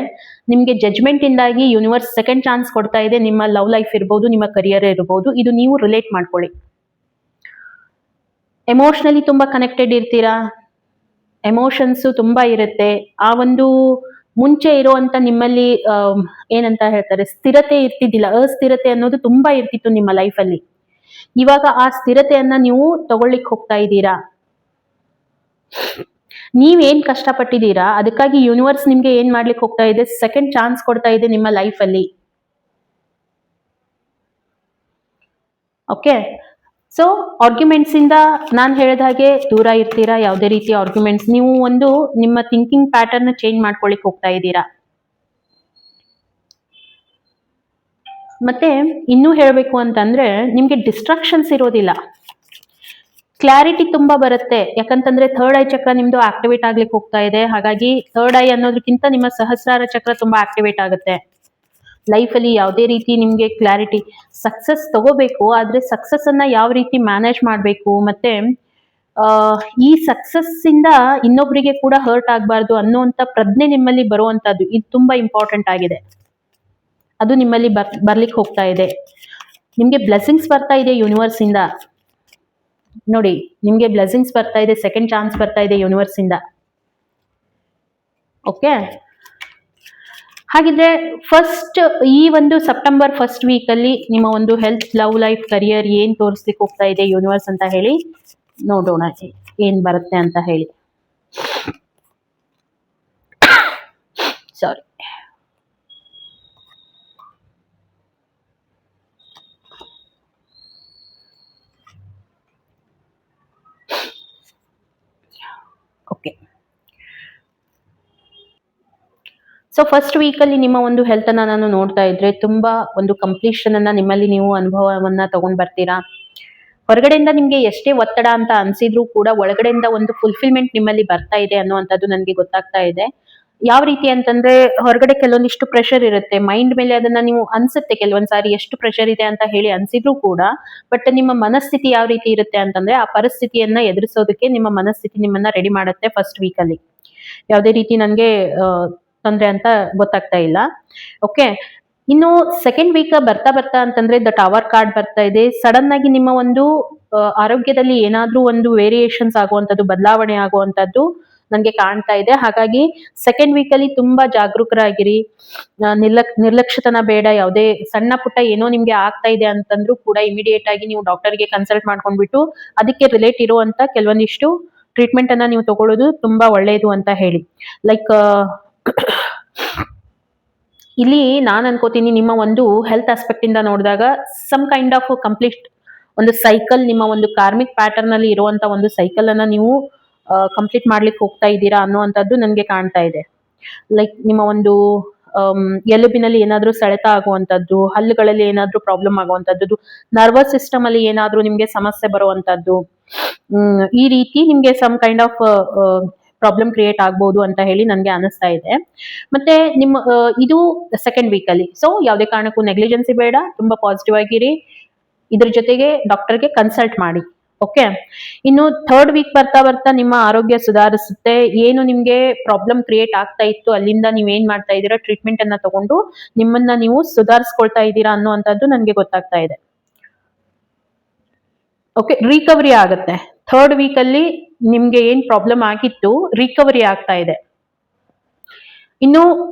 S1: ನಿಮ್ಗೆ ಜಜ್ಮೆಂಟ್ ಇಂದಾಗಿ ಯೂನಿವರ್ಸ್ ಸೆಕೆಂಡ್ ಚಾನ್ಸ್ ಕೊಡ್ತಾ ಇದೆ. ನಿಮ್ಮ ಲವ್ ಲೈಫ್ ಇರ್ಬೋದು, ನಿಮ್ಮ ಕರಿಯರ್ ಇರ್ಬೋದು, ಇದು ನೀವು ರಿಲೇಟ್ ಮಾಡ್ಕೊಳ್ಳಿ. ಎಮೋಷನಲಿ ತುಂಬಾ ಕನೆಕ್ಟೆಡ್ ಇರ್ತೀರಾ, ಎಮೋಷನ್ಸ್ ತುಂಬಾ ಇರುತ್ತೆ. ಆ ಒಂದು ಮುಂಚೆ ಇರುವಂತ ನಿಮ್ಮಲ್ಲಿ ಏನಂತ ಹೇಳ್ತಾರೆ, ಸ್ಥಿರತೆ ಇರ್ತಿದ್ದಿಲ್ಲ, ಅಸ್ಥಿರತೆ ಅನ್ನೋದು ತುಂಬಾ ಇರ್ತಿತ್ತು ನಿಮ್ಮ ಲೈಫ್ ಅಲ್ಲಿ. ಇವಾಗ ಆ ಸ್ಥಿರತೆಯನ್ನ ನೀವು ತಗೊಳ್ಳಿಕ್ ಹೋಗ್ತಾ ಇದ್ದೀರಾ. ನೀವೇನ್ ಕಷ್ಟಪಟ್ಟಿದ್ದೀರಾ ಅದಕ್ಕಾಗಿ ಯೂನಿವರ್ಸ್ ನಿಮ್ಗೆ ಏನ್ ಮಾಡ್ಲಿಕ್ಕೆ ಹೋಗ್ತಾ ಇದೆ, ಸೆಕೆಂಡ್ ಚಾನ್ಸ್ ಕೊಡ್ತಾ ಇದೆ ನಿಮ್ಮ ಲೈಫ್ ಅಲ್ಲಿ. ಓಕೆ, ಸೊ ಆರ್ಗ್ಯುಮೆಂಟ್ಸ್ ಇಂದ ನಾನು ಹೇಳಿದ ಹಾಗೆ ದೂರ ಇರ್ತೀರಾ. ಯಾವುದೇ ರೀತಿ ಆರ್ಗ್ಯುಮೆಂಟ್ಸ್, ನೀವು ಒಂದು ನಿಮ್ಮ ಥಿಂಕಿಂಗ್ ಪ್ಯಾಟರ್ನ್ ಚೇಂಜ್ ಮಾಡ್ಕೊಳ್ಳಿಕ್ ಹೋಗ್ತಾ ಇದ್ದೀರಾ. ಮತ್ತೆ ಇನ್ನೂ ಹೇಳ್ಬೇಕು ಅಂತಂದ್ರೆ ನಿಮ್ಗೆ ಡಿಸ್ಟ್ರಾಕ್ಷನ್ಸ್ ಇರೋದಿಲ್ಲ, ಕ್ಲಾರಿಟಿ ತುಂಬಾ ಬರುತ್ತೆ. ಯಾಕಂತಂದ್ರೆ ಥರ್ಡ್ ಐ ಚಕ್ರ ನಿಮ್ದು ಆಕ್ಟಿವೇಟ್ ಆಗ್ಲಿಕ್ಕೆ ಹೋಗ್ತಾ ಇದೆ. ಹಾಗಾಗಿ ಥರ್ಡ್ ಐ ಅನ್ನೋದಕ್ಕಿಂತ ನಿಮ್ಮ ಸಹಸ್ರಾರ ಚಕ್ರ ತುಂಬಾ ಆಕ್ಟಿವೇಟ್ ಆಗುತ್ತೆ. ಲೈಫ್ ಅಲ್ಲಿ ಯಾವುದೇ ರೀತಿ ನಿಮ್ಗೆ ಕ್ಲಾರಿಟಿ, ಸಕ್ಸಸ್ ತಗೋಬೇಕು, ಆದ್ರೆ ಸಕ್ಸಸ್ ಅನ್ನ ಯಾವ ರೀತಿ ಮ್ಯಾನೇಜ್ ಮಾಡ್ಬೇಕು, ಮತ್ತೆ ಈ ಸಕ್ಸಸ್ ಇಂದ ಇನ್ನೊಬ್ರಿಗೆ ಕೂಡ ಹರ್ಟ್ ಆಗ್ಬಾರ್ದು ಅನ್ನುವಂತ ಪ್ರಜ್ಞೆ ನಿಮ್ಮಲ್ಲಿ ಬರುವಂತದ್ದು, ಇದು ತುಂಬಾ ಇಂಪಾರ್ಟೆಂಟ್ ಆಗಿದೆ. ಅದು ನಿಮ್ಮಲ್ಲಿ ಬರ್ಲಿಕ್ಕೆ ಹೋಗ್ತಾ ಇದೆ. ನಿಮ್ಗೆ ಬ್ಲೆಸ್ಸಿಂಗ್ಸ್ ಬರ್ತಾ ಇದೆ ಯೂನಿವರ್ಸ್ ಇಂದ. ನೋಡಿ, ನಿಮ್ಗೆ ಬ್ಲೆಸ್ಸಿಂಗ್ಸ್ ಬರ್ತಾ ಇದೆ, ಸೆಕೆಂಡ್ ಚಾನ್ಸ್ ಬರ್ತಾ ಇದೆ ಯೂನಿವರ್ಸ್ ಇಂದ. ಓಕೆ, ಹಾಗಿದ್ರೆ ಫಸ್ಟ್ ಈ ಒಂದು ಸೆಪ್ಟೆಂಬರ್ ಫಸ್ಟ್ ವೀಕ್ ಅಲ್ಲಿ ನಿಮ್ಮ ಒಂದು ಹೆಲ್ತ್, ಲವ್ ಲೈಫ್, ಕರಿಯರ್ ಏನ್ ತೋರಿಸ್ಲಿಕ್ಕೆ ಹೋಗ್ತಾ ಇದೆ ಯೂನಿವರ್ಸ್ ಅಂತ ಹೇಳಿ ನೋಡೋಣ, ಏನ್ ಬರುತ್ತೆ ಅಂತ ಹೇಳಿ. ಸಾರಿ. ಓಕೆ, ಸೊ ಫಸ್ಟ್ ವೀಕ್ ಅಲ್ಲಿ ನಿಮ್ಮ ಒಂದು ಹೆಲ್ತ್ ಅನ್ನ ನಾನು ನೋಡ್ತಾ ಇದ್ರೆ ತುಂಬಾ ಒಂದು ಕಂಪ್ಲೀಷನ್ ಅನ್ನ ನಿಮ್ಮಲ್ಲಿ ನೀವು ಅನುಭವವನ್ನ ತಗೊಂಡ್ ಬರ್ತೀರಾ. ಹೊರಗಡೆಯಿಂದ ನಿಮ್ಗೆ ಎಷ್ಟೇ ಒತ್ತಡ ಅಂತ ಅನ್ಸಿದ್ರು ಕೂಡ ಒಳಗಡೆಯಿಂದ ಒಂದು ಫುಲ್ಫಿಲ್ಮೆಂಟ್ ನಿಮ್ಮಲ್ಲಿ ಬರ್ತಾ ಇದೆ ಅನ್ನುವಂಥದ್ದು ನನಗೆ ಗೊತ್ತಾಗ್ತಾ ಇದೆ. ಯಾವ ರೀತಿ ಅಂತಂದ್ರೆ, ಹೊರಗಡೆ ಕೆಲವೊಂದಿಷ್ಟು ಪ್ರೆಷರ್ ಇರುತ್ತೆ ಮೈಂಡ್ ಮೇಲೆ, ಅದನ್ನ ನೀವು ಅನ್ಸುತ್ತೆ ಕೆಲವೊಂದ್ ಸಾರಿ ಎಷ್ಟು ಪ್ರೆಷರ್ ಇದೆ ಅಂತ ಹೇಳಿ ಅನ್ಸಿದ್ರು ಕೂಡ, ಬಟ್ ನಿಮ್ಮ ಮನಸ್ಥಿತಿ ಯಾವ ರೀತಿ ಇರುತ್ತೆ ಅಂತಂದ್ರೆ ಆ ಪರಿಸ್ಥಿತಿಯನ್ನ ಎದುರಿಸೋದಕ್ಕೆ ನಿಮ್ಮ ಮನಸ್ಥಿತಿ ನಿಮ್ಮನ್ನ ರೆಡಿ ಮಾಡುತ್ತೆ ಫಸ್ಟ್ ವೀಕ್ ಅಲ್ಲಿ. ಯಾವುದೇ ರೀತಿ ನನ್ಗೆ ತೊಂದ್ರೆ ಅಂತ ಗೊತ್ತಾಗ್ತಾ ಇಲ್ಲ. ಓಕೆ, ಇನ್ನು ಸೆಕೆಂಡ್ ವೀಕ್ ಬರ್ತಾ ಬರ್ತಾ ಅಂತಂದ್ರೆ ದ ಟವರ್ ಕಾರ್ಡ್ ಬರ್ತಾ ಇದೆ. ಸಡನ್ ಆಗಿ ನಿಮ್ಮ ಒಂದು ಆರೋಗ್ಯದಲ್ಲಿ ಏನಾದ್ರೂ ಒಂದು ವೇರಿಯೇಷನ್ಸ್ ಆಗುವಂತದ್ದು, ಬದಲಾವಣೆ ಆಗುವಂತದ್ದು ನನ್ಗೆ ಕಾಣ್ತಾ ಇದೆ. ಹಾಗಾಗಿ ಸೆಕೆಂಡ್ ವೀಕ್ ಅಲ್ಲಿ ತುಂಬಾ ಜಾಗರೂಕರಾಗಿರಿ. ನಿರ್ಲಕ್ಷ್ಯತನ ಬೇಡ. ಯಾವುದೇ ಸಣ್ಣ ಪುಟ್ಟ ಏನೋ ನಿಮ್ಗೆ ಆಗ್ತಾ ಇದೆ ಅಂತಂದ್ರೂ ಕೂಡ ಇಮಿಡಿಯೇಟ್ ಆಗಿ ನೀವು ಡಾಕ್ಟರ್ಗೆ ಕನ್ಸಲ್ಟ್ ಮಾಡ್ಕೊಂಡ್ಬಿಟ್ಟು ಅದಕ್ಕೆ ರಿಲೇಟ್ ಇರುವಂತ ಕೆಲವೊಂದಿಷ್ಟು ಟ್ರೀಟ್ಮೆಂಟ್ ಅನ್ನ ನೀವು ತಗೊಳ್ಳೋದು ತುಂಬಾ ಒಳ್ಳೆಯದು ಅಂತ ಹೇಳಿ. ಲೈಕ್ ಇಲ್ಲಿ ನಾನು ಅನ್ಕೋತೀನಿ, ನಿಮ್ಮ ಒಂದು ಹೆಲ್ತ್ ಆಸ್ಪೆಕ್ಟ್ ಇಂದ ನೋಡಿದಾಗ ಸಮ್ ಕೈಂಡ್ ಆಫ್ ಕಂಪ್ಲೀಟ್ ಒಂದು ಸೈಕಲ್, ನಿಮ್ಮ ಒಂದು ಕಾರ್ಮಿಕ್ ಪ್ಯಾಟರ್ನ್ ಅಲ್ಲಿ ಇರುವಂತ ಒಂದು ಸೈಕಲ್ ಅನ್ನ ನೀವು ಕಂಪ್ಲೀಟ್ ಮಾಡ್ಲಿಕ್ಕೆ ಹೋಗ್ತಾ ಇದ್ದೀರಾ ಅನ್ನುವಂಥದ್ದು ನನಗೆ ಕಾಣ್ತಾ ಇದೆ. ಲೈಕ್ ನಿಮ್ಮ ಒಂದು ಎಲುಬಿನಲ್ಲಿ ಏನಾದ್ರೂ ಸೆಳೆತ ಆಗುವಂತದ್ದು, ಹಲ್ಲುಗಳಲ್ಲಿ ಏನಾದ್ರೂ ಪ್ರಾಬ್ಲಮ್ ಆಗುವಂತದ್ದು, ನರ್ವಸ್ ಸಿಸ್ಟಮ್ ಅಲ್ಲಿ ಏನಾದ್ರೂ ನಿಮ್ಗೆ ಸಮಸ್ಯೆ ಬರುವಂತದ್ದು, ಈ ರೀತಿ ನಿಮ್ಗೆ some kind of problem create ಆಗ್ಬಹುದು ಅಂತ ಹೇಳಿ ನನ್ಗೆ ಅನಿಸ್ತಾ ಇದೆ. ಮತ್ತೆ ನಿಮ್ಮ ಇದು ಸೆಕೆಂಡ್ ವೀಕ್ ಅಲ್ಲಿ, ಸೊ ಯಾವುದೇ ಕಾರಣಕ್ಕೂ ನೆಗ್ಲಿಜೆನ್ಸಿ ಬೇಡ, ತುಂಬಾ ಪಾಸಿಟಿವ್ ಆಗಿರಿ. ಇದ್ರ ಜೊತೆಗೆ ಡಾಕ್ಟರ್ಗೆ ಕನ್ಸಲ್ಟ್ ಮಾಡಿ. ಓಕೆ, ಇನ್ನು ಥರ್ಡ್ ವೀಕ್ ಬರ್ತಾ ಬರ್ತಾ ನಿಮ್ಮ ಆರೋಗ್ಯ ಸುಧಾರಿಸುತ್ತೆ. ಏನು ನಿಮ್ಗೆ ಪ್ರಾಬ್ಲಮ್ ಕ್ರಿಯೇಟ್ ಆಗ್ತಾ ಇತ್ತು ಅಲ್ಲಿಂದ ನೀವೇನ್ ಮಾಡ್ತಾ ಇದ್ದೀರಾ, ಟ್ರೀಟ್ಮೆಂಟ್ ಅನ್ನ ತಗೊಂಡು ನಿಮ್ಮನ್ನ ನೀವು ಸುಧಾರಿಸ್ಕೊಳ್ತಾ ಇದ್ದೀರಾ ಅನ್ನುವಂಥದ್ದು ನನಗೆ ಗೊತ್ತಾಗ್ತಾ ಇದೆ. ಓಕೆ, ರಿಕವರಿ ಆಗುತ್ತೆ. ಥರ್ಡ್ ವೀಕ್ ಅಲ್ಲಿ ನಿಮ್ಗೆ ಏನ್ ಪ್ರಾಬ್ಲಮ್ ಆಗಿತ್ತು ರಿಕವರಿ ಆಗ್ತಾ ಇದೆ. ಇನ್ನು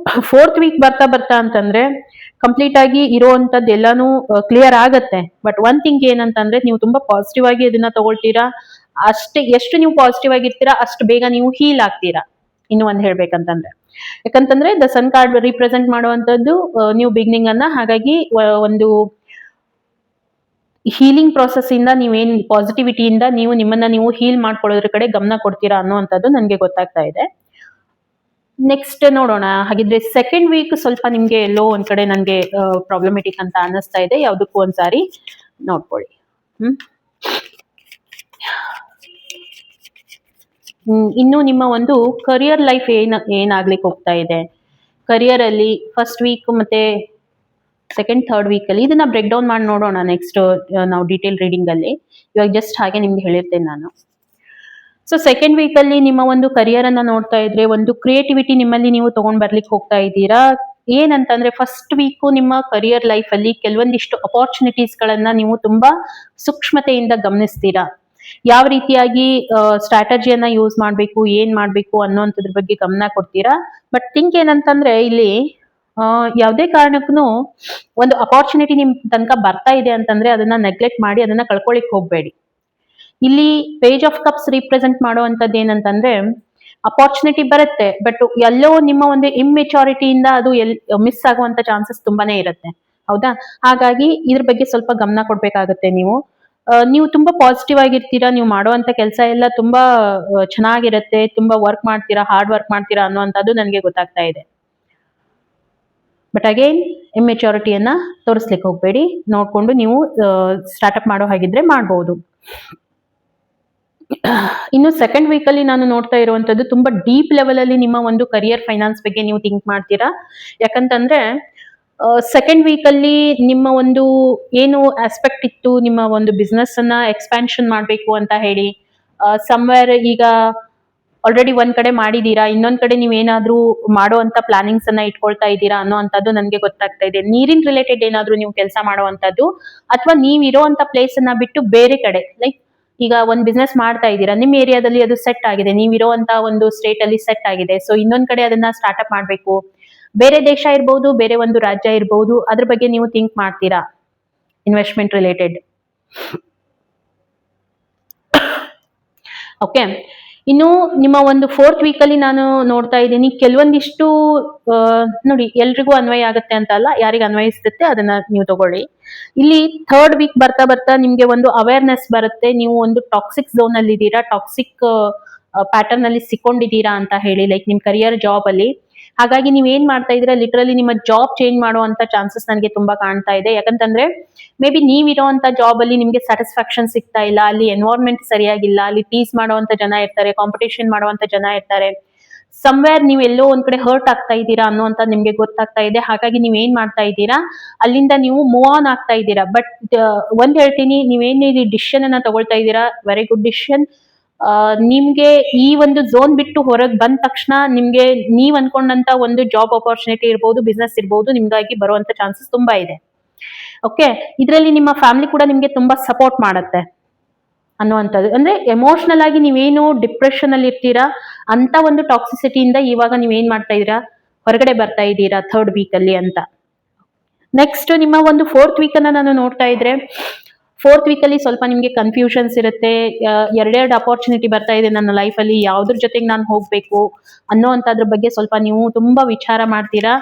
S1: ಫೋರ್ತ್ ವೀಕ್ ಬರ್ತಾ ಬರ್ತಾ ಅಂತಂದ್ರೆ ಕಂಪ್ಲೀಟ್ ಆಗಿ ಇರುವಂತದ್ದು ಎಲ್ಲಾನು ಕ್ಲಿಯರ್ ಆಗತ್ತೆ. ಬಟ್ ಒನ್ ಥಿಂಗ್ ಏನಂತಂದ್ರೆ ನೀವು ತುಂಬಾ ಪಾಸಿಟಿವ್ ಆಗಿ ಇದನ್ನ ತಗೊಳ್ತೀರಾ. ಅಷ್ಟೇ, ಎಷ್ಟು ನೀವು ಪಾಸಿಟಿವ್ ಆಗಿರ್ತೀರಾ ಅಷ್ಟು ಬೇಗ ನೀವು ಹೀಲ್ ಆಗ್ತೀರಾ. ಇನ್ನು ಒಂದ್ ಹೇಳ್ಬೇಕಂತಂದ್ರೆ, ಯಾಕಂತಂದ್ರೆ ದ ಸನ್ ಕಾರ್ಡ್ ರಿಪ್ರೆಸೆಂಟ್ ಮಾಡುವಂತದ್ದು ನ್ಯೂ ಬಿಗಿನಿಂಗ್ ಅನ್ನ. ಹಾಗಾಗಿ ಒಂದು ಹೀಲಿಂಗ್ ಪ್ರಾಸೆಸ್ ಇಂದ ನೀವೇನ್ ಪಾಸಿಟಿವಿಟಿಯಿಂದ ನೀವು ನಿಮ್ಮನ್ನ ನೀವು ಹೀಲ್ ಮಾಡ್ಕೊಳ್ಳೋದ್ರ ಕಡೆ ಗಮನ ಕೊಡ್ತೀರಾ ಅನ್ನುವಂಥದ್ದು ನನಗೆ ಗೊತ್ತಾಗ್ತಾ ಇದೆ. ನೆಕ್ಸ್ಟ್ ನೋಡೋಣ. ಹಾಗಿದ್ರೆ ಸೆಕೆಂಡ್ ವೀಕ್ ಸ್ವಲ್ಪ ನಿಮ್ಗೆ ಎಲ್ಲೋ ಒಂದ್ ಕಡೆ ನನ್ಗೆ ಪ್ರಾಬ್ಲಮೆಟಿಕ್ ಅಂತ ಅನ್ನಿಸ್ತಾ ಇದೆ. ಯಾವ್ದಕ್ಕೂ ಒಂದ್ಸಾರಿ ನೋಡ್ಕೊಳ್ಳಿ. ಇನ್ನು ನಿಮ್ಮ ಒಂದು ಕರಿಯರ್ ಲೈಫ್ ಏನಾಗ್ಲಿಕ್ಕೆ ಹೋಗ್ತಾ ಇದೆ, ಕರಿಯರ್ ಅಲ್ಲಿ ಫಸ್ಟ್ ವೀಕ್ ಮತ್ತೆ ಸೆಕೆಂಡ್ ಥರ್ಡ್ ವೀಕ್ ಅಲ್ಲಿ ಇದನ್ನ ಬ್ರೇಕ್ ಡೌನ್ ಮಾಡಿ ನೋಡೋಣ ನೆಕ್ಸ್ಟ್ ನಾವು ಡೀಟೇಲ್ ರೀಡಿಂಗ್ ಅಲ್ಲಿ. ಇವಾಗ ಜಸ್ಟ್ ಹಾಗೆ ನಿಮ್ಗೆ ಹೇಳಿರ್ತೇನೆ ನಾನು. ಸೊ ಸೆಕೆಂಡ್ ವೀಕ್ ಅಲ್ಲಿ ನಿಮ್ಮ ಒಂದು ಕರಿಯರ್ ಅನ್ನ ನೋಡ್ತಾ ಇದ್ರೆ ಒಂದು ಕ್ರಿಯೇಟಿವಿಟಿ ನಿಮ್ಮಲ್ಲಿ ನೀವು ತಗೊಂಡ್ ಬರ್ಲಿಕ್ಕೆ ಹೋಗ್ತಾ ಇದ್ದೀರಾ. ಏನಂತಂದ್ರೆ ಫಸ್ಟ್ ವೀಕು ನಿಮ್ಮ ಕರಿಯರ್ ಲೈಫ್ ಅಲ್ಲಿ ಕೆಲವೊಂದಿಷ್ಟು ಅಪಾರ್ಚುನಿಟೀಸ್ ಗಳನ್ನ ನೀವು ತುಂಬಾ ಸೂಕ್ಷ್ಮತೆಯಿಂದ ಗಮನಿಸ್ತೀರಾ. ಯಾವ ರೀತಿಯಾಗಿ ಸ್ಟ್ರಾಟಜಿಯನ್ನ ಯೂಸ್ ಮಾಡ್ಬೇಕು, ಏನ್ ಮಾಡ್ಬೇಕು ಅನ್ನೋಂಥದ್ರ ಬಗ್ಗೆ ಗಮನ ಕೊಡ್ತೀರಾ. ಬಟ್ ಥಿಂಕ್ ಏನಂತಂದ್ರೆ ಇಲ್ಲಿ ಯಾವುದೇ ಕಾರಣಕ್ಕೂ ಒಂದು ಅಪಾರ್ಚುನಿಟಿ ನಿಮ್ ತನಕ ಬರ್ತಾ ಇದೆ ಅಂತಂದ್ರೆ ಅದನ್ನ ನೆಗ್ಲೆಕ್ಟ್ ಮಾಡಿ ಅದನ್ನ ಕಳ್ಕೊಳಿಕ್ ಹೋಗ್ಬೇಡಿ. ಇಲ್ಲಿ ಪೇಜ್ ಆಫ್ ಕಪ್ಸ್ ರಿಪ್ರೆಸೆಂಟ್ ಮಾಡುವಂತದ್ದು ಏನಂತಂದ್ರೆ ಅಪಾರ್ಚುನಿಟಿ ಬರುತ್ತೆ, ಬಟ್ ಎಲ್ಲೋ ನಿಮ್ಮ ಒಂದು ಇಮ್ಮೆಚುರಿಟಿಯಿಂದ ಅದು ಮಿಸ್ ಆಗುವಂತ ಚಾನ್ಸಸ್ ತುಂಬಾನೇ ಇರುತ್ತೆ. ಹೌದಾ? ಹಾಗಾಗಿ ಇದ್ರ ಬಗ್ಗೆ ಸ್ವಲ್ಪ ಗಮನ ಕೊಡ್ಬೇಕಾಗತ್ತೆ ನೀವು. ನೀವು ತುಂಬಾ ಪಾಸಿಟಿವ್ ಆಗಿರ್ತೀರಾ, ನೀವು ಮಾಡುವಂತ ಕೆಲಸ ಎಲ್ಲ ತುಂಬಾ ಚೆನ್ನಾಗಿರುತ್ತೆ, ತುಂಬಾ ವರ್ಕ್ ಮಾಡ್ತೀರಾ, ಹಾರ್ಡ್ ವರ್ಕ್ ಮಾಡ್ತೀರಾ ಅನ್ನುವಂಥದ್ದು ನನಗೆ ಗೊತ್ತಾಗ್ತಾ ಇದೆ. ಬಟ್ ಅಗೇನ್ ಇಮ್ಮೆಚುರಿಟಿಯನ್ನ ತೋರಿಸ್ಲಿಕ್ಕೆ ಹೋಗ್ಬೇಡಿ. ನೋಡ್ಕೊಂಡು ನೀವು ಸ್ಟಾರ್ಟ್ಅಪ್ ಮಾಡೋ ಹಾಗಿದ್ರೆ ಮಾಡ್ಬೋದು. ಇನ್ನು ಸೆಕೆಂಡ್ ವೀಕ್ ಅಲ್ಲಿ ನಾನು ನೋಡ್ತಾ ಇರುವಂತದ್ದು ತುಂಬಾ ಡೀಪ್ ಲೆವೆಲ್ ಅಲ್ಲಿ ನಿಮ್ಮ ಒಂದು ಕರಿಯರ್ ಫೈನಾನ್ಸ್ ಬಗ್ಗೆ ನೀವು ಥಿಂಕ್ ಮಾಡ್ತೀರಾ. ಯಾಕಂತಂದ್ರೆ ಸೆಕೆಂಡ್ ವೀಕ್ ಅಲ್ಲಿ ನಿಮ್ಮ ಒಂದು ಏನು ಆಸ್ಪೆಕ್ಟ್ ಇತ್ತು, ನಿಮ್ಮ ಒಂದು ಬಿಸ್ನೆಸ್ ಅನ್ನ ಎಕ್ಸ್ಪ್ಯಾನ್ಷನ್ ಮಾಡ್ಬೇಕು ಅಂತ ಹೇಳಿ ಸಮ್ವೇರ್ ಈಗ ಆಲ್ರೆಡಿ ಒಂದ್ ಕಡೆ ಮಾಡಿದೀರಾ, ಇನ್ನೊಂದ್ ಕಡೆ ನೀವೇನಾದ್ರೂ ಮಾಡುವಂತ ಪ್ಲಾನಿಂಗ್ಸ್ ಅನ್ನ ಇಟ್ಕೊಳ್ತಾ ಇದ್ದೀರಾ ಅನ್ನೋಂಥದ್ದು ನನಗೆ ಗೊತ್ತಾಗ್ತಾ ಇದೆ. ನೀರಿನ್ ರಿಲೇಟೆಡ್ ಏನಾದ್ರೂ ನೀವು ಕೆಲಸ ಮಾಡುವಂತದ್ದು, ಅಥವಾ ನೀವ್ ಇರೋಂತ ಪ್ಲೇಸ್ ಅನ್ನ ಬಿಟ್ಟು ಬೇರೆ ಕಡೆ, ಲೈಕ್ ಈಗ ಒಂದ್ ಬಿಸ್ನೆಸ್ ಮಾಡ್ತಾ ಇದ್ದೀರಾ, ನಿಮ್ ಏರಿಯಾದಲ್ಲಿ ಅದು ಸೆಟ್ ಆಗಿದೆ, ನೀವಿರುವಂತ ಒಂದು ಸ್ಟೇಟ್ ಅಲ್ಲಿ ಸೆಟ್ ಆಗಿದೆ, ಸೊ ಇನ್ನೊಂದ್ ಕಡೆ ಅದನ್ನ ಸ್ಟಾರ್ಟ್ಅಪ್ ಮಾಡ್ಬೇಕು. ಬೇರೆ ದೇಶ ಇರ್ಬೋದು, ಬೇರೆ ಒಂದು ರಾಜ್ಯ ಇರ್ಬೋದು, ಅದ್ರ ಬಗ್ಗೆ ನೀವು ಥಿಂಕ್ ಮಾಡ್ತೀರಾ ಇನ್ವೆಸ್ಟ್ಮೆಂಟ್ ರಿಲೇಟೆಡ್. ಓಕೆ, ಇನ್ನು ನಿಮ್ಮ ಒಂದು ಫೋರ್ತ್ ವೀಕ್ ಅಲ್ಲಿ ನಾನು ನೋಡ್ತಾ ಇದ್ದೀನಿ ಕೆಲವೊಂದಿಷ್ಟು ನೋಡಿ, ಎಲ್ರಿಗೂ ಅನ್ವಯ ಆಗುತ್ತೆ ಅಂತ ಅಲ್ಲ, ಯಾರಿಗೆ ಅನ್ವಯಿಸುತ್ತೆ ಅದನ್ನ ನೀವು ತಗೊಳ್ಳಿ. ಇಲ್ಲಿ ಥರ್ಡ್ ವೀಕ್ ಬರ್ತಾ ಬರ್ತಾ ನಿಮ್ಗೆ ಒಂದು ಅವೇರ್ನೆಸ್ ಬರುತ್ತೆ, ನೀವು ಒಂದು ಟಾಕ್ಸಿಕ್ ಝೋನ್ ಅಲ್ಲಿ ಇದ್ದೀರಾ, ಟಾಕ್ಸಿಕ್ ಪ್ಯಾಟರ್ನ್ ಅಲ್ಲಿ ಸಿಕ್ಕೊಂಡಿದ್ದೀರಾ ಅಂತ ಹೇಳಿ, ಲೈಕ್ ನಿಮ್ ಕರಿಯರ್ ಜಾಬ್ ಅಲ್ಲಿ. ಹಾಗಾಗಿ ನೀವ್ ಏನ್ ಮಾಡ್ತಾ ಇದ್ದೀರಾ, ಲಿಟರಲಿ ನಿಮ್ಮ ಜಾಬ್ ಚೇಂಜ್ ಮಾಡುವಂತ ಚಾನ್ಸಸ್ ನನಗೆ ತುಂಬಾ ಕಾಣ್ತಾ ಇದೆ. ಯಾಕಂತಂದ್ರೆ ಮೇ ಬಿ ನೀವ್ ಇರೋಂತ ಜಾಬ್ ಅಲ್ಲಿ ನಿಮ್ಗೆ ಸ್ಯಾಟಿಸ್ಫ್ಯಾಕ್ಷನ್ ಸಿಗ್ತಾ ಇಲ್ಲ, ಅಲ್ಲಿ ಎನ್ವೈರನ್ಮೆಂಟ್ ಸರಿಯಾಗಿಲ್ಲ, ಅಲ್ಲಿ ಟೀಸ್ ಮಾಡುವಂತ ಜನ ಇರ್ತಾರೆ, ಕಾಂಪಿಟೇಷನ್ ಮಾಡುವಂತ ಜನ ಇರ್ತಾರೆ. ಸಮ್ವೇರ್ ನೀವು ಎಲ್ಲೋ ಒಂದ್ ಕಡೆ ಹರ್ಟ್ ಆಗ್ತಾ ಇದ್ದೀರಾ ಅನ್ನುವಂತ ನಿಮ್ಗೆ ಗೊತ್ತಾಗ್ತಾ ಇದೆ. ಹಾಗಾಗಿ ನೀವ್ ಏನ್ ಮಾಡ್ತಾ ಇದ್ದೀರಾ, ಅಲ್ಲಿಂದ ನೀವು ಮೂವ್ ಆನ್ ಆಗ್ತಾ ಇದ್ದೀರಾ. ಬಟ್ ಒಂದ್ ಹೇಳ್ತೀನಿ, ನೀವೇನ್ ಡಿಸಿಷನ್ ಅನ್ನ ತಗೊಳ್ತಾ ಇದ್ದೀರಾ, ವೆರಿ ಗುಡ್ ಡಿಸಿಷನ್. ನಿಮ್ಗೆ ಈ ಒಂದು ಝೋನ್ ಬಿಟ್ಟು ಹೊರಗೆ ಬಂದ ತಕ್ಷಣ ನಿಮ್ಗೆ ನೀವ್ ಅನ್ಕೊಂಡಂತ ಒಂದು ಜಾಬ್ ಆಪರ್ಚುನಿಟಿ ಇರ್ಬೋದು, ಬಿಸ್ನೆಸ್ ಇರ್ಬೋದು, ನಿಮ್ಗಾಗಿ ಬರುವಂತ ಚಾನ್ಸಸ್ ತುಂಬಾ ಇದೆ. ಓಕೆ, ಇದರಲ್ಲಿ ನಿಮ್ಮ ಫ್ಯಾಮಿಲಿ ಕೂಡ ನಿಮ್ಗೆ ತುಂಬಾ ಸಪೋರ್ಟ್ ಮಾಡುತ್ತೆ ಅನ್ನುವಂಥದ್ದು. ಅಂದ್ರೆ ಎಮೋಷನಲ್ ಆಗಿ ನೀವೇನು ಡಿಪ್ರೆಷನ್ ಅಲ್ಲಿ ಇರ್ತೀರಾ ಅಂತ ಒಂದು ಟಾಕ್ಸಿಸಿಟಿಯಿಂದ ಇವಾಗ ನೀವೇನ್ ಮಾಡ್ತಾ ಇದ್ದೀರಾ, ಹೊರಗಡೆ ಬರ್ತಾ ಇದ್ದೀರಾ ಥರ್ಡ್ ವೀಕ್ ಅಲ್ಲಿ ಅಂತ. ನೆಕ್ಸ್ಟ್ ನಿಮ್ಮ ಒಂದು ಫೋರ್ತ್ ವೀಕ್ ಅನ್ನ ನಾನು ನೋಡ್ತಾ ಇದ್ರೆ, ಫೋರ್ತ್ ವೀಕ್ ಅಲ್ಲಿ ಸ್ವಲ್ಪ ನಿಮ್ಗೆ ಕನ್ಫ್ಯೂಷನ್ಸ್ ಇರುತ್ತೆ. ಎರಡೆರಡು ಅಪಾರ್ಚುನಿಟಿ ಬರ್ತಾ ಇದೆ ನನ್ನ ಲೈಫ್ ಅಲ್ಲಿ, ಯಾವ್ದ್ರ ಜೊತೆಗೆ ನಾನು ಹೋಗ್ಬೇಕು ಅನ್ನೋಂಥದ್ರ ಬಗ್ಗೆ ಸ್ವಲ್ಪ ನೀವು ತುಂಬಾ ವಿಚಾರ ಮಾಡ್ತೀರಾ.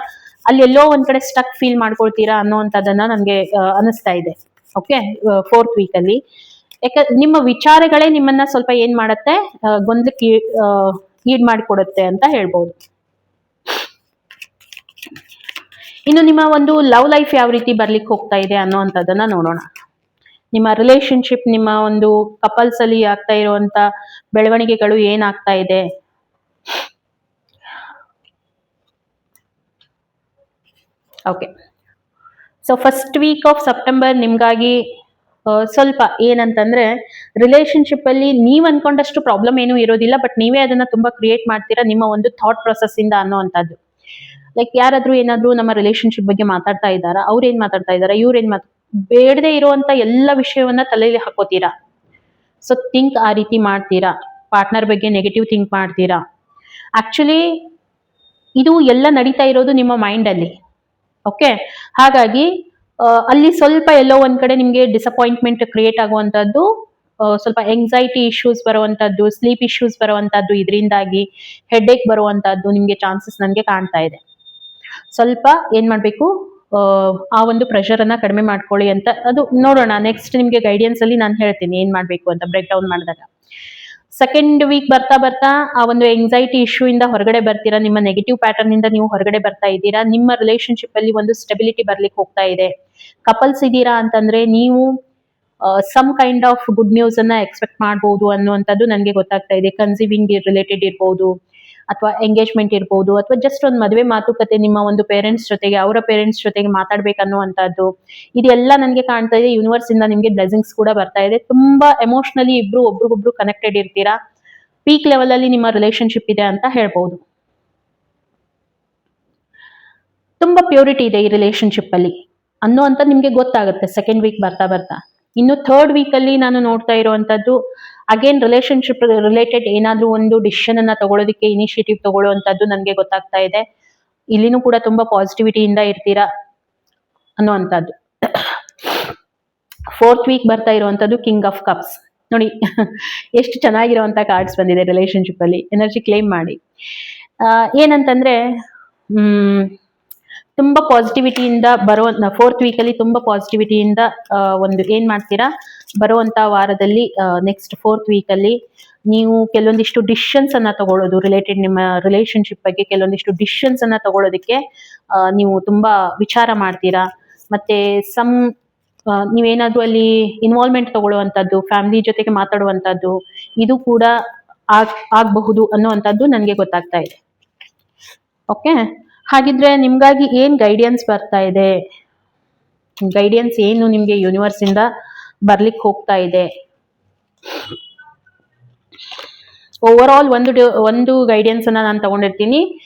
S1: ಅಲ್ಲಿ ಎಲ್ಲೋ ಒಂದ್ ಕಡೆ ಸ್ಟಕ್ ಫೀಲ್ ಮಾಡ್ಕೊಳ್ತೀರಾ ಅನ್ನೋಂಥದ್ದನ್ನ ನನ್ಗೆ ಅನಿಸ್ತಾ ಇದೆ. ಓಕೆ, ಫೋರ್ತ್ ವೀಕ್ ಅಲ್ಲಿ ನಿಮ್ಮ ವಿಚಾರಗಳೇ ನಿಮ್ಮನ್ನ ಸ್ವಲ್ಪ ಏನ್ ಮಾಡತ್ತೆ, ಗೊಂದಲಕ್ಕೆ ಈಡ್ ಮಾಡಿಕೊಡುತ್ತೆ ಅಂತ ಹೇಳ್ಬೋದು. ಇನ್ನು ನಿಮ್ಮ ಒಂದು ಲವ್ ಲೈಫ್ ಯಾವ ರೀತಿ ಬರ್ಲಿಕ್ಕೆ ಹೋಗ್ತಾ ಇದೆ ಅನ್ನೋಂಥದ್ದನ್ನ ನೋಡೋಣ. ನಿಮ್ಮ ರಿಲೇಶನ್ಶಿಪ್, ನಿಮ್ಮ ಒಂದು ಕಪಲ್ಸ್ ಅಲ್ಲಿ ಆಗ್ತಾ ಇರುವಂತ ಬೆಳವಣಿಗೆಗಳು ಏನಾಗ್ತಾ ಇದೆ. Okay, so first week of September ನಿಮ್ಗಾಗಿ ಸ್ವಲ್ಪ ಏನಂತಂದ್ರೆ ರಿಲೇಶನ್ಶಿಪ್ ಅಲ್ಲಿ ನೀವ್ ಅನ್ಕೊಂಡಷ್ಟು ಪ್ರಾಬ್ಲಮ್ ಏನು ಇರೋದಿಲ್ಲ, ಬಟ್ ನೀವೇ ಅದನ್ನ ತುಂಬಾ ಕ್ರಿಯೇಟ್ ಮಾಡ್ತೀರಾ ನಿಮ್ಮ ಒಂದು ಥಾಟ್ ಪ್ರೊಸೆಸ್ ಇಂದ ಅನ್ನೋವಂಥದ್ದು. ಲೈಕ್ ಯಾರಾದ್ರೂ ಏನಾದ್ರೂ ನಮ್ಮ ರಿಲೇಶನ್ಶಿಪ್ ಬಗ್ಗೆ ಮಾತಾಡ್ತಾ ಇದ್ದಾರಾ, ಅವ್ರು ಏನ್ ಮಾತಾಡ್ತಾ ಇದಾರೆ, ಇವ್ರೇನ್ ಬೇಡದೆ ಇರುವಂತ ಎಲ್ಲ ವಿಷಯವನ್ನ ತಲೆಯಲ್ಲಿ ಹಾಕೋತೀರಾ. ಸೊ ಥಿಂಕ್ ಆ ರೀತಿ ಮಾಡ್ತೀರಾ, ಪಾರ್ಟ್ನರ್ ಬಗ್ಗೆ ನೆಗೆಟಿವ್ ಥಿಂಕ್ ಮಾಡ್ತೀರಾ. ಆಕ್ಚುಲಿ ಇದು ಎಲ್ಲ ನಡೀತಾ ಇರೋದು ನಿಮ್ಮ ಮೈಂಡ್ ಅಲ್ಲಿ. ಓಕೆ, ಹಾಗಾಗಿ ಅಲ್ಲಿ ಸ್ವಲ್ಪ ಎಲ್ಲೋ ಒಂದ್ ಕಡೆ ನಿಮ್ಗೆ ಡಿಸಪಾಯಿಂಟ್ಮೆಂಟ್ ಕ್ರಿಯೇಟ್ ಆಗುವಂತದ್ದು, ಸ್ವಲ್ಪ ಎಂಗ್ಸೈಟಿ ಇಶ್ಯೂಸ್ ಬರುವಂತದ್ದು, ಸ್ಲೀಪ್ ಇಶ್ಯೂಸ್ ಬರುವಂತದ್ದು, ಇದರಿಂದಾಗಿ ಹೆಡ್ಏಕ್ ಬರುವಂತದ್ದು ನಿಮ್ಗೆ ಚಾನ್ಸಸ್ ನನ್ಗೆ ಕಾಣ್ತಾ ಇದೆ. ಸ್ವಲ್ಪ ಏನ್ ಮಾಡ್ಬೇಕು, ಆ ಒಂದು ಪ್ರೆಷರ್ ಅನ್ನ ಕಡಿಮೆ ಮಾಡ್ಕೊಳ್ಳಿ ಅಂತ. ಅದು ನೋಡೋಣ, ನೆಕ್ಸ್ಟ್ ನಿಮ್ಗೆ ಗೈಡೆನ್ಸ್ ಅಲ್ಲಿ ನಾನು ಹೇಳ್ತೀನಿ ಏನ್ ಮಾಡ್ಬೇಕು ಅಂತ ಬ್ರೇಕ್ ಡೌನ್ ಮಾಡಿದಾಗ. ಸೆಕೆಂಡ್ ವೀಕ್ ಬರ್ತಾ ಬರ್ತಾ ಆ ಒಂದು ಎಂಗ್ಸೈಟಿ ಇಶ್ಯೂ ಇಂದ ಹೊರಗಡೆ ಬರ್ತೀರಾ, ನಿಮ್ಮ ನೆಗೆಟಿವ್ ಪ್ಯಾಟರ್ನ್ ಇಂದ ನೀವು ಹೊರಗಡೆ ಬರ್ತಾ ಇದ್ದೀರಾ. ನಿಮ್ಮ ರಿಲೇಶನ್ಶಿಪ್ ಅಲ್ಲಿ ಒಂದು ಸ್ಟೆಬಿಲಿಟಿ ಬರ್ಲಿಕ್ಕೆ ಹೋಗ್ತಾ ಇದೆ. ಕಪಲ್ಸ್ ಇದ್ದೀರಾ ಅಂತಂದ್ರೆ ನೀವು some kind of good news ಅನ್ನ ಎಕ್ಸ್ಪೆಕ್ಟ್ ಮಾಡಬಹುದು ಅನ್ನುವಂಥದ್ದು ನನಗೆ ಗೊತ್ತಾಗ್ತಾ ಇದೆ. ಕನ್ಸೀವಿಂಗ್ ರಿಲೇಟೆಡ್ ಇರ್ಬೋದು, ಅಥವಾ ಎಂಗೇಜ್ಮೆಂಟ್ ಇರ್ಬೋದು, ಅಥವಾ ಜಸ್ಟ್ ಒಂದು ಮದುವೆ ಮಾತುಕತೆ ನಿಮ್ಮ ಒಂದು ಪೇರೆಂಟ್ಸ್ ಜೊತೆಗೆ, ಅವರ ಪೇರೆಂಟ್ಸ್ ಜೊತೆಗೆ ಮಾತಾಡ್ಬೇಕನ್ನುವಂಥದ್ದು, ಇದೆಲ್ಲ ನನಗೆ ಕಾಣ್ತಾ ಇದೆ. ಯೂನಿವರ್ಸ್ ಇಂದ ನಿಮ್ಗೆ ಬ್ಲೆಸಿಂಗ್ಸ್ ಕೂಡ ಬರ್ತಾ ಇದೆ. ತುಂಬಾ ಎಮೋಷನಲಿ ಇಬ್ರು ಒಬ್ರಿಗೊಬ್ರು ಕನೆಕ್ಟೆಡ್ ಇರ್ತೀರಾ. ಪೀಕ್ ಲೆವೆಲ್ ಅಲ್ಲಿ ನಿಮ್ಮ ರಿಲೇಶನ್ಶಿಪ್ ಇದೆ ಅಂತ ಹೇಳ್ಬಹುದು. ತುಂಬಾ ಪ್ಯೂರಿಟಿ ಇದೆ ಈ ರಿಲೇಶನ್ಶಿಪ್ ಅಲ್ಲಿ ಅನ್ನೋಂತ ನಿಮ್ಗೆ ಗೊತ್ತಾಗುತ್ತೆ ಸೆಕೆಂಡ್ ವೀಕ್ ಬರ್ತಾ ಬರ್ತಾ. ಇನ್ನು ಥರ್ಡ್ ವೀಕ್ ಅಲ್ಲಿ ನಾನು ನೋಡ್ತಾ ಇರುವಂತದ್ದು, ಅಗೇನ್ ರಿಲೇಶನ್ಶಿಪ್ ರಿಲೇಟೆಡ್ ಏನಾದ್ರೂ ಒಂದು ಡಿಸಿಷನ್ ಅನ್ನ ತಗೊಳ್ಳೋದಕ್ಕೆ ಇನಿಷಿಯೇಟಿವ್ ತಗೊಳ್ಳುವಂತದ್ದು ನನಗೆ ಗೊತ್ತಾಗ್ತಾ ಇದೆ. ಇಲ್ಲಿನೂ ಕೂಡ ತುಂಬಾ ಪಾಸಿಟಿವಿಟಿಯಿಂದ ಇರ್ತೀರಾ ಅನ್ನುವಂಥದ್ದು. ಫೋರ್ತ್ ವೀಕ್ ಬರ್ತಾ ಇರುವಂತದ್ದು ಕಿಂಗ್ ಆಫ್ ಕಪ್ಸ್. ನೋಡಿ ಎಷ್ಟು ಚೆನ್ನಾಗಿರುವಂತ ಕಾರ್ಡ್ಸ್ ಬಂದಿದೆ ರಿಲೇಶನ್ಶಿಪ್ ಅಲ್ಲಿ. ಎನರ್ಜಿ ಕ್ಲೇಮ್ ಮಾಡಿ. ಏನಂತಂದ್ರೆ ತುಂಬಾ ಪಾಸಿಟಿವಿಟಿಯಿಂದ ಫೋರ್ತ್ ವೀಕ್ ಅಲ್ಲಿ ತುಂಬಾ ಪಾಸಿಟಿವಿಟಿಯಿಂದ ಒಂದು ಏನ್ ಮಾಡ್ತೀರಾ, ಬರುವಂತ ವಾರದಲ್ಲಿ ನೆಕ್ಸ್ಟ್ ಫೋರ್ತ್ ವೀಕ್ ಅಲ್ಲಿ ನೀವು ಕೆಲವೊಂದಿಷ್ಟು ಡಿಸಿಷನ್ಸ್ ಅನ್ನ ತಗೊಳ್ಳೋದು ರಿಲೇಟೆಡ್ ನಿಮ್ಮ ರಿಲೇಶನ್ಶಿಪ್ ಬಗ್ಗೆ ಕೆಲವೊಂದಿಷ್ಟು ಡಿಸಿಷನ್ಸ್ ಅನ್ನ ತಗೊಳ್ಳೋದಕ್ಕೆ ನೀವು ತುಂಬಾ ವಿಚಾರ ಮಾಡ್ತೀರಾ. ಮತ್ತೆ ನೀವೇನಾದ್ರೂ ಅಲ್ಲಿ ಇನ್ವಾಲ್ವ್ಮೆಂಟ್ ತಗೊಳ್ಳುವಂತದ್ದು, ಫ್ಯಾಮಿಲಿ ಜೊತೆಗೆ ಮಾತಾಡುವಂತದ್ದು, ಇದು ಕೂಡ ಆಗಬಹುದು ಅನ್ನುವಂಥದ್ದು ನನಗೆ ಗೊತ್ತಾಗ್ತಾ ಇದೆ. ಓಕೆ, ಹಾಗಿದ್ರೆ ನಿಮ್ಗಾಗಿ ಏನ್ ಗೈಡೆನ್ಸ್ ಬರ್ತಾ ಇದೆ, ಗೈಡೆನ್ಸ್ ಏನು ನಿಮ್ಗೆ ಯೂನಿವರ್ಸ್ ಇಂದ ಬರ್ಲಿಕ್ಕೆ ಹೋಗ್ತಾ ಇದೆ. ಓವರ್ ಆಲ್ ಒಂದು ಗೈಡೆನ್ಸ್ ಅನ್ನ ನಾನು ತಗೊಂಡಿರ್ತೀನಿ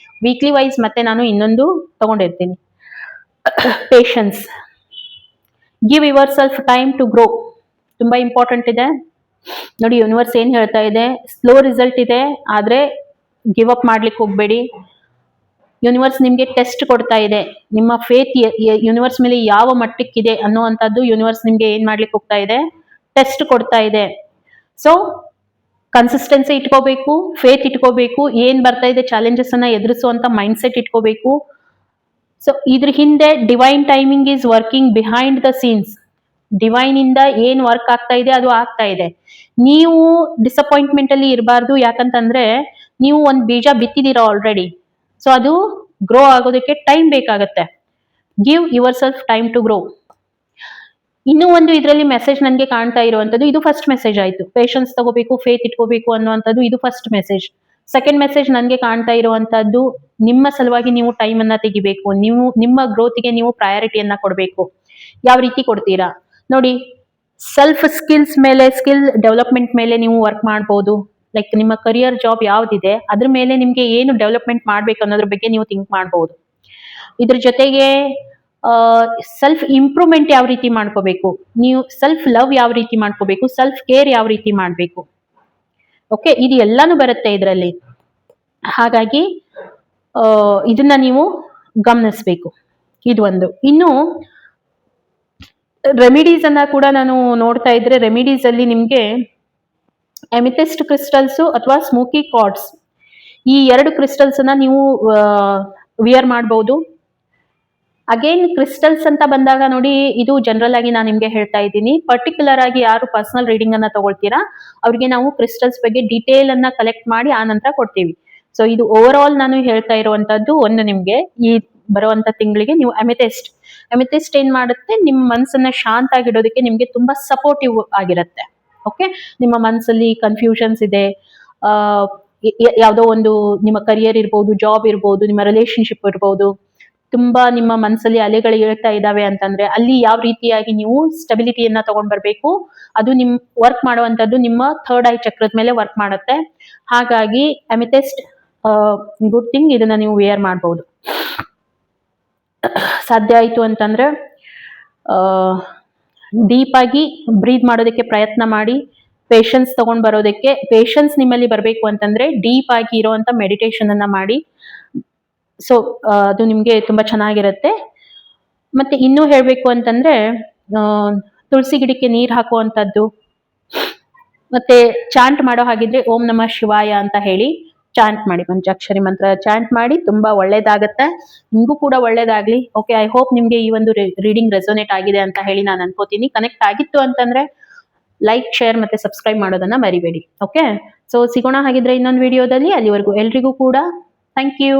S1: ವೀಕ್ಲಿ ವೈಸ್, ಮತ್ತೆ ನಾನು ಇನ್ನೊಂದು ತಗೊಂಡಿರ್ತೀನಿ. Patience, give yourself time to grow, ತುಂಬಾ ಇಂಪಾರ್ಟೆಂಟ್ ಇದೆ. ನೋಡಿ ಯೂನಿವರ್ಸ್ ಏನ್ ಹೇಳ್ತಾ ಇದೆ, ಸ್ಲೋ ರಿಸಲ್ಟ್ ಇದೆ, ಆದ್ರೆ ಗಿವ್ ಅಪ್ ಮಾಡ್ಲಿಕ್ಕೆ ಹೋಗ್ಬೇಡಿ. ಯೂನಿವರ್ಸ್ ನಿಮ್ಗೆ ಟೆಸ್ಟ್ ಕೊಡ್ತಾ ಇದೆ. ನಿಮ್ಮ ಫೇತ್ ಯೂನಿವರ್ಸ್ ಮೇಲೆ ಯಾವ ಮಟ್ಟಕ್ಕಿದೆ ಅನ್ನುವಂಥದ್ದು ಯೂನಿವರ್ಸ್ ನಿಮ್ಗೆ ಏನ್ ಮಾಡ್ಲಿಕ್ಕೆ ಹೋಗ್ತಾ ಇದೆ, ಟೆಸ್ಟ್ ಕೊಡ್ತಾ ಇದೆ. ಸೊ ಕನ್ಸಿಸ್ಟೆನ್ಸಿ ಇಟ್ಕೋಬೇಕು, ಫೇತ್ ಇಟ್ಕೋಬೇಕು, ಏನ್ ಬರ್ತಾ ಇದೆ ಚಾಲೆಂಜಸ್ ಅನ್ನ ಎದುರಿಸುವಂತ ಮೈಂಡ್ ಸೆಟ್ ಇಟ್ಕೋಬೇಕು. ಸೊ ಇದ್ರ ಹಿಂದೆ divine timing is working behind the scenes. Divine ಇಂದ ಏನ್ ವರ್ಕ್ ಆಗ್ತಾ ಇದೆ ಅದು ಆಗ್ತಾ ಇದೆ. ನೀವು ಡಿಸಪಾಯಿಂಟ್ಮೆಂಟ್ ಅಲ್ಲಿ ಇರಬಾರ್ದು. ಯಾಕಂತಂದ್ರೆ ನೀವು ಒಂದ್ ಬೀಜ ಬಿತ್ತಿದೀರಾ ಆಲ್ರೆಡಿ. ಸೊ ಅದು ಗ್ರೋ ಆಗೋದಕ್ಕೆ ಟೈಮ್ ಬೇಕಾಗತ್ತೆ. Give yourself time to grow. ಇನ್ನೂ ಒಂದು ಇದರಲ್ಲಿ ಮೆಸೇಜ್ ನನಗೆ ಕಾಣ್ತಾ ಇರುವಂತದ್ದು, ಇದು ಫಸ್ಟ್ ಮೆಸೇಜ್ ಆಯ್ತು. ಪೇಷನ್ಸ್ ತಗೋಬೇಕು, ಫೇತ್ ಇಟ್ಕೋಬೇಕು ಅನ್ನುವಂಥದ್ದು ಇದು ಫಸ್ಟ್ ಮೆಸೇಜ್. ಸೆಕೆಂಡ್ ಮೆಸೇಜ್ ನನಗೆ ಕಾಣ್ತಾ ಇರುವಂತದ್ದು, ನಿಮ್ಮ ಸಲುವಾಗಿ ನೀವು ಟೈಮ್ ಅನ್ನ ತೆಗಿಬೇಕು. ನೀವು ನಿಮ್ಮ ಗ್ರೋತ್ಗೆ ನೀವು ಪ್ರಯಾರಿಟಿಯನ್ನ ಕೊಡಬೇಕು. ಯಾವ ರೀತಿ ಕೊಡ್ತೀರಾ ನೋಡಿ, ಸೆಲ್ಫ್ ಸ್ಕಿಲ್ಸ್ ಮೇಲೆ, ಸ್ಕಿಲ್ ಡೆವಲಪ್ಮೆಂಟ್ ಮೇಲೆ ನೀವು ವರ್ಕ್ ಮಾಡ್ಬೋದು. ಲೈಕ್ ನಿಮ್ಮ ಕರಿಯರ್ ಜಾಬ್ ಯಾವ್ದಿದೆ ಅದ್ರ ಮೇಲೆ ನಿಮ್ಗೆ ಏನು ಡೆವಲಪ್ಮೆಂಟ್ ಮಾಡ್ಬೇಕು ಅನ್ನೋದ್ರ ಬಗ್ಗೆ ನೀವು ಥಿಂಕ್ ಮಾಡಬಹುದು. ಇದ್ರ ಜೊತೆಗೆ ಸೆಲ್ಫ್ ಇಂಪ್ರೂವ್ಮೆಂಟ್ ಯಾವ ರೀತಿ ಮಾಡ್ಕೋಬೇಕು, ನೀವು ಸೆಲ್ಫ್ ಲವ್ ಯಾವ ರೀತಿ ಮಾಡ್ಕೋಬೇಕು, ಸೆಲ್ಫ್ ಕೇರ್ ಯಾವ ರೀತಿ ಮಾಡ್ಬೇಕು. ಓಕೆ, ಇದು ಎಲ್ಲಾನು ಬರುತ್ತೆ ಇದರಲ್ಲಿ. ಹಾಗಾಗಿ ಇದನ್ನ ನೀವು ಗಮನಿಸ್ಬೇಕು. ಇದು ಒಂದು. ಇನ್ನು ರೆಮಿಡೀಸ್ ಅನ್ನ ಕೂಡ ನಾನು ನೋಡ್ತಾ ಇದ್ರೆ, ರೆಮಿಡೀಸ್ ಅಲ್ಲಿ ನಿಮ್ಗೆ ಎಮಿಥೆಸ್ಟ್ ಕ್ರಿಸ್ಟಲ್ಸ್ ಅಥವಾ ಸ್ಮೋಕಿ ಕಾರ್ಡ್ಸ್, ಈ ಎರಡು ಕ್ರಿಸ್ಟಲ್ಸ್ ಅನ್ನ ನೀವು ವಿಯರ್ ಮಾಡಬಹುದು. ಅಗೇನ್ ಕ್ರಿಸ್ಟಲ್ಸ್ ಅಂತ ಬಂದಾಗ ನೋಡಿ, ಇದು ಜನರಲ್ ಆಗಿ ನಾನು ನಿಮ್ಗೆ ಹೇಳ್ತಾ ಇದ್ದೀನಿ. ಪರ್ಟಿಕ್ಯುಲರ್ ಆಗಿ ಯಾರು ಪರ್ಸನಲ್ ರೀಡಿಂಗ್ ಅನ್ನ ತಗೊಳ್ತೀರಾ ಅವ್ರಿಗೆ ನಾವು ಕ್ರಿಸ್ಟಲ್ಸ್ ಬಗ್ಗೆ ಡೀಟೇಲ್ ಅನ್ನ ಕಲೆಕ್ಟ್ ಮಾಡಿ ಆ ನಂತರ ಕೊಡ್ತೀವಿ. ಸೊ ಇದು ಓವರ್ ಆಲ್ ನಾನು ಹೇಳ್ತಾ ಇರುವಂತದ್ದು. ಒಂದು ನಿಮ್ಗೆ ಈ ಬರುವಂತ ತಿಂಗಳಿಗೆ ನೀವು ಅಮೆಥಿಸ್ಟ್ ಏನ್ ಮಾಡುತ್ತೆ, ನಿಮ್ಮ ಮನಸ್ಸನ್ನ ಶಾಂತ ಆಗಿಡೋದಕ್ಕೆ ನಿಮ್ಗೆ ತುಂಬಾ ಸಪೋರ್ಟಿವ್ ಆಗಿರುತ್ತೆ. ಓಕೆ, ನಿಮ್ಮ ಮನಸ್ಸಲ್ಲಿ ಕನ್ಫ್ಯೂಷನ್ಸ್ ಇದೆ, ಆ ಯಾವುದೋ ಒಂದು ನಿಮ್ಮ ಕರಿಯರ್ ಇರ್ಬೋದು, ಜಾಬ್ ಇರ್ಬೋದು, ನಿಮ್ಮ ರಿಲೇಶನ್ಶಿಪ್ ಇರ್ಬೋದು, ತುಂಬಾ ನಿಮ್ಮ ಮನಸ್ಸಲ್ಲಿ ಅಲೆಗಳು ಹೇಳ್ತಾ ಇದಾವೆ ಅಂತಂದ್ರೆ ಅಲ್ಲಿ ಯಾವ ರೀತಿಯಾಗಿ ನೀವು ಸ್ಟೆಬಿಲಿಟಿಯನ್ನ ತಗೊಂಡ್ ಬರ್ಬೇಕು, ಅದು ನಿಮ್ ವರ್ಕ್ ಮಾಡುವಂತದ್ದು ನಿಮ್ಮ ಥರ್ಡ್ ಐ ಚಕ್ರದ ಮೇಲೆ ವರ್ಕ್ ಮಾಡುತ್ತೆ. ಹಾಗಾಗಿ ಅಮೆಥಿಸ್ಟ್ ಗುಡ್ ಥಿಂಗ್, ಇದನ್ನ ನೀವು ವೇರ್ ಮಾಡಬಹುದು. ಸಾಧ್ಯ ಆಯ್ತು ಅಂತಂದ್ರೆ ಡೀಪ್ ಆಗಿ ಬ್ರೀತ್ ಮಾಡೋದಕ್ಕೆ ಪ್ರಯತ್ನ ಮಾಡಿ. ಪೇಷನ್ಸ್ ತಗೊಂಡ್ ಬರೋದಕ್ಕೆ, ಪೇಷನ್ಸ್ ನಿಮ್ಮಲ್ಲಿ ಬರಬೇಕು ಅಂತಂದ್ರೆ ಡೀಪ್ ಆಗಿ ಇರುವಂತ ಮೆಡಿಟೇಷನ್ ಅನ್ನ ಮಾಡಿ. ಸೊ ಅದು ನಿಮ್ಗೆ ತುಂಬಾ ಚೆನ್ನಾಗಿರುತ್ತೆ. ಮತ್ತೆ ಇನ್ನೂ ಹೇಳ್ಬೇಕು ಅಂತಂದ್ರೆ ತುಳಸಿ ಗಿಡಕ್ಕೆ ನೀರ್ ಹಾಕುವಂತದ್ದು, ಮತ್ತೆ ಚಾಂಟ್ ಮಾಡೋ ಹಾಗಿದ್ರೆ ಓಂ ನಮಃ ಶಿವಾಯ ಅಂತ ಹೇಳಿ ಚಾಂಟ್ ಮಾಡಿ, ಪಂಚಾಕ್ಷರಿ ಮಂತ್ರ ಚಾಂಟ್ ಮಾಡಿ. ತುಂಬಾ ಒಳ್ಳೇದಾಗತ್ತೆ, ನಿಮ್ಗೂ ಕೂಡ ಒಳ್ಳೇದಾಗ್ಲಿ. ಓಕೆ, ಐ ಹೋಪ್ ನಿಮ್ಗೆ ಈ ಒಂದು ರೀಡಿಂಗ್ ರೆಸೋನೇಟ್ ಆಗಿದೆ ಅಂತ ಹೇಳಿ ನಾನು ಅನ್ಕೋತೀನಿ. ಕನೆಕ್ಟ್ ಆಗಿತ್ತು ಅಂತಂದ್ರೆ ಲೈಕ್, ಶೇರ್ ಮತ್ತೆ ಸಬ್ಸ್ಕ್ರೈಬ್ ಮಾಡೋದನ್ನ ಮರಿಬೇಡಿ. ಓಕೆ, ಸೊ ಸಿಗೋಣ ಹಾಗಿದ್ರೆ ಇನ್ನೊಂದು ವಿಡಿಯೋದಲ್ಲಿ. ಅಲ್ಲಿವರೆಗೂ ಎಲ್ರಿಗೂ ಕೂಡ ಥ್ಯಾಂಕ್ ಯು.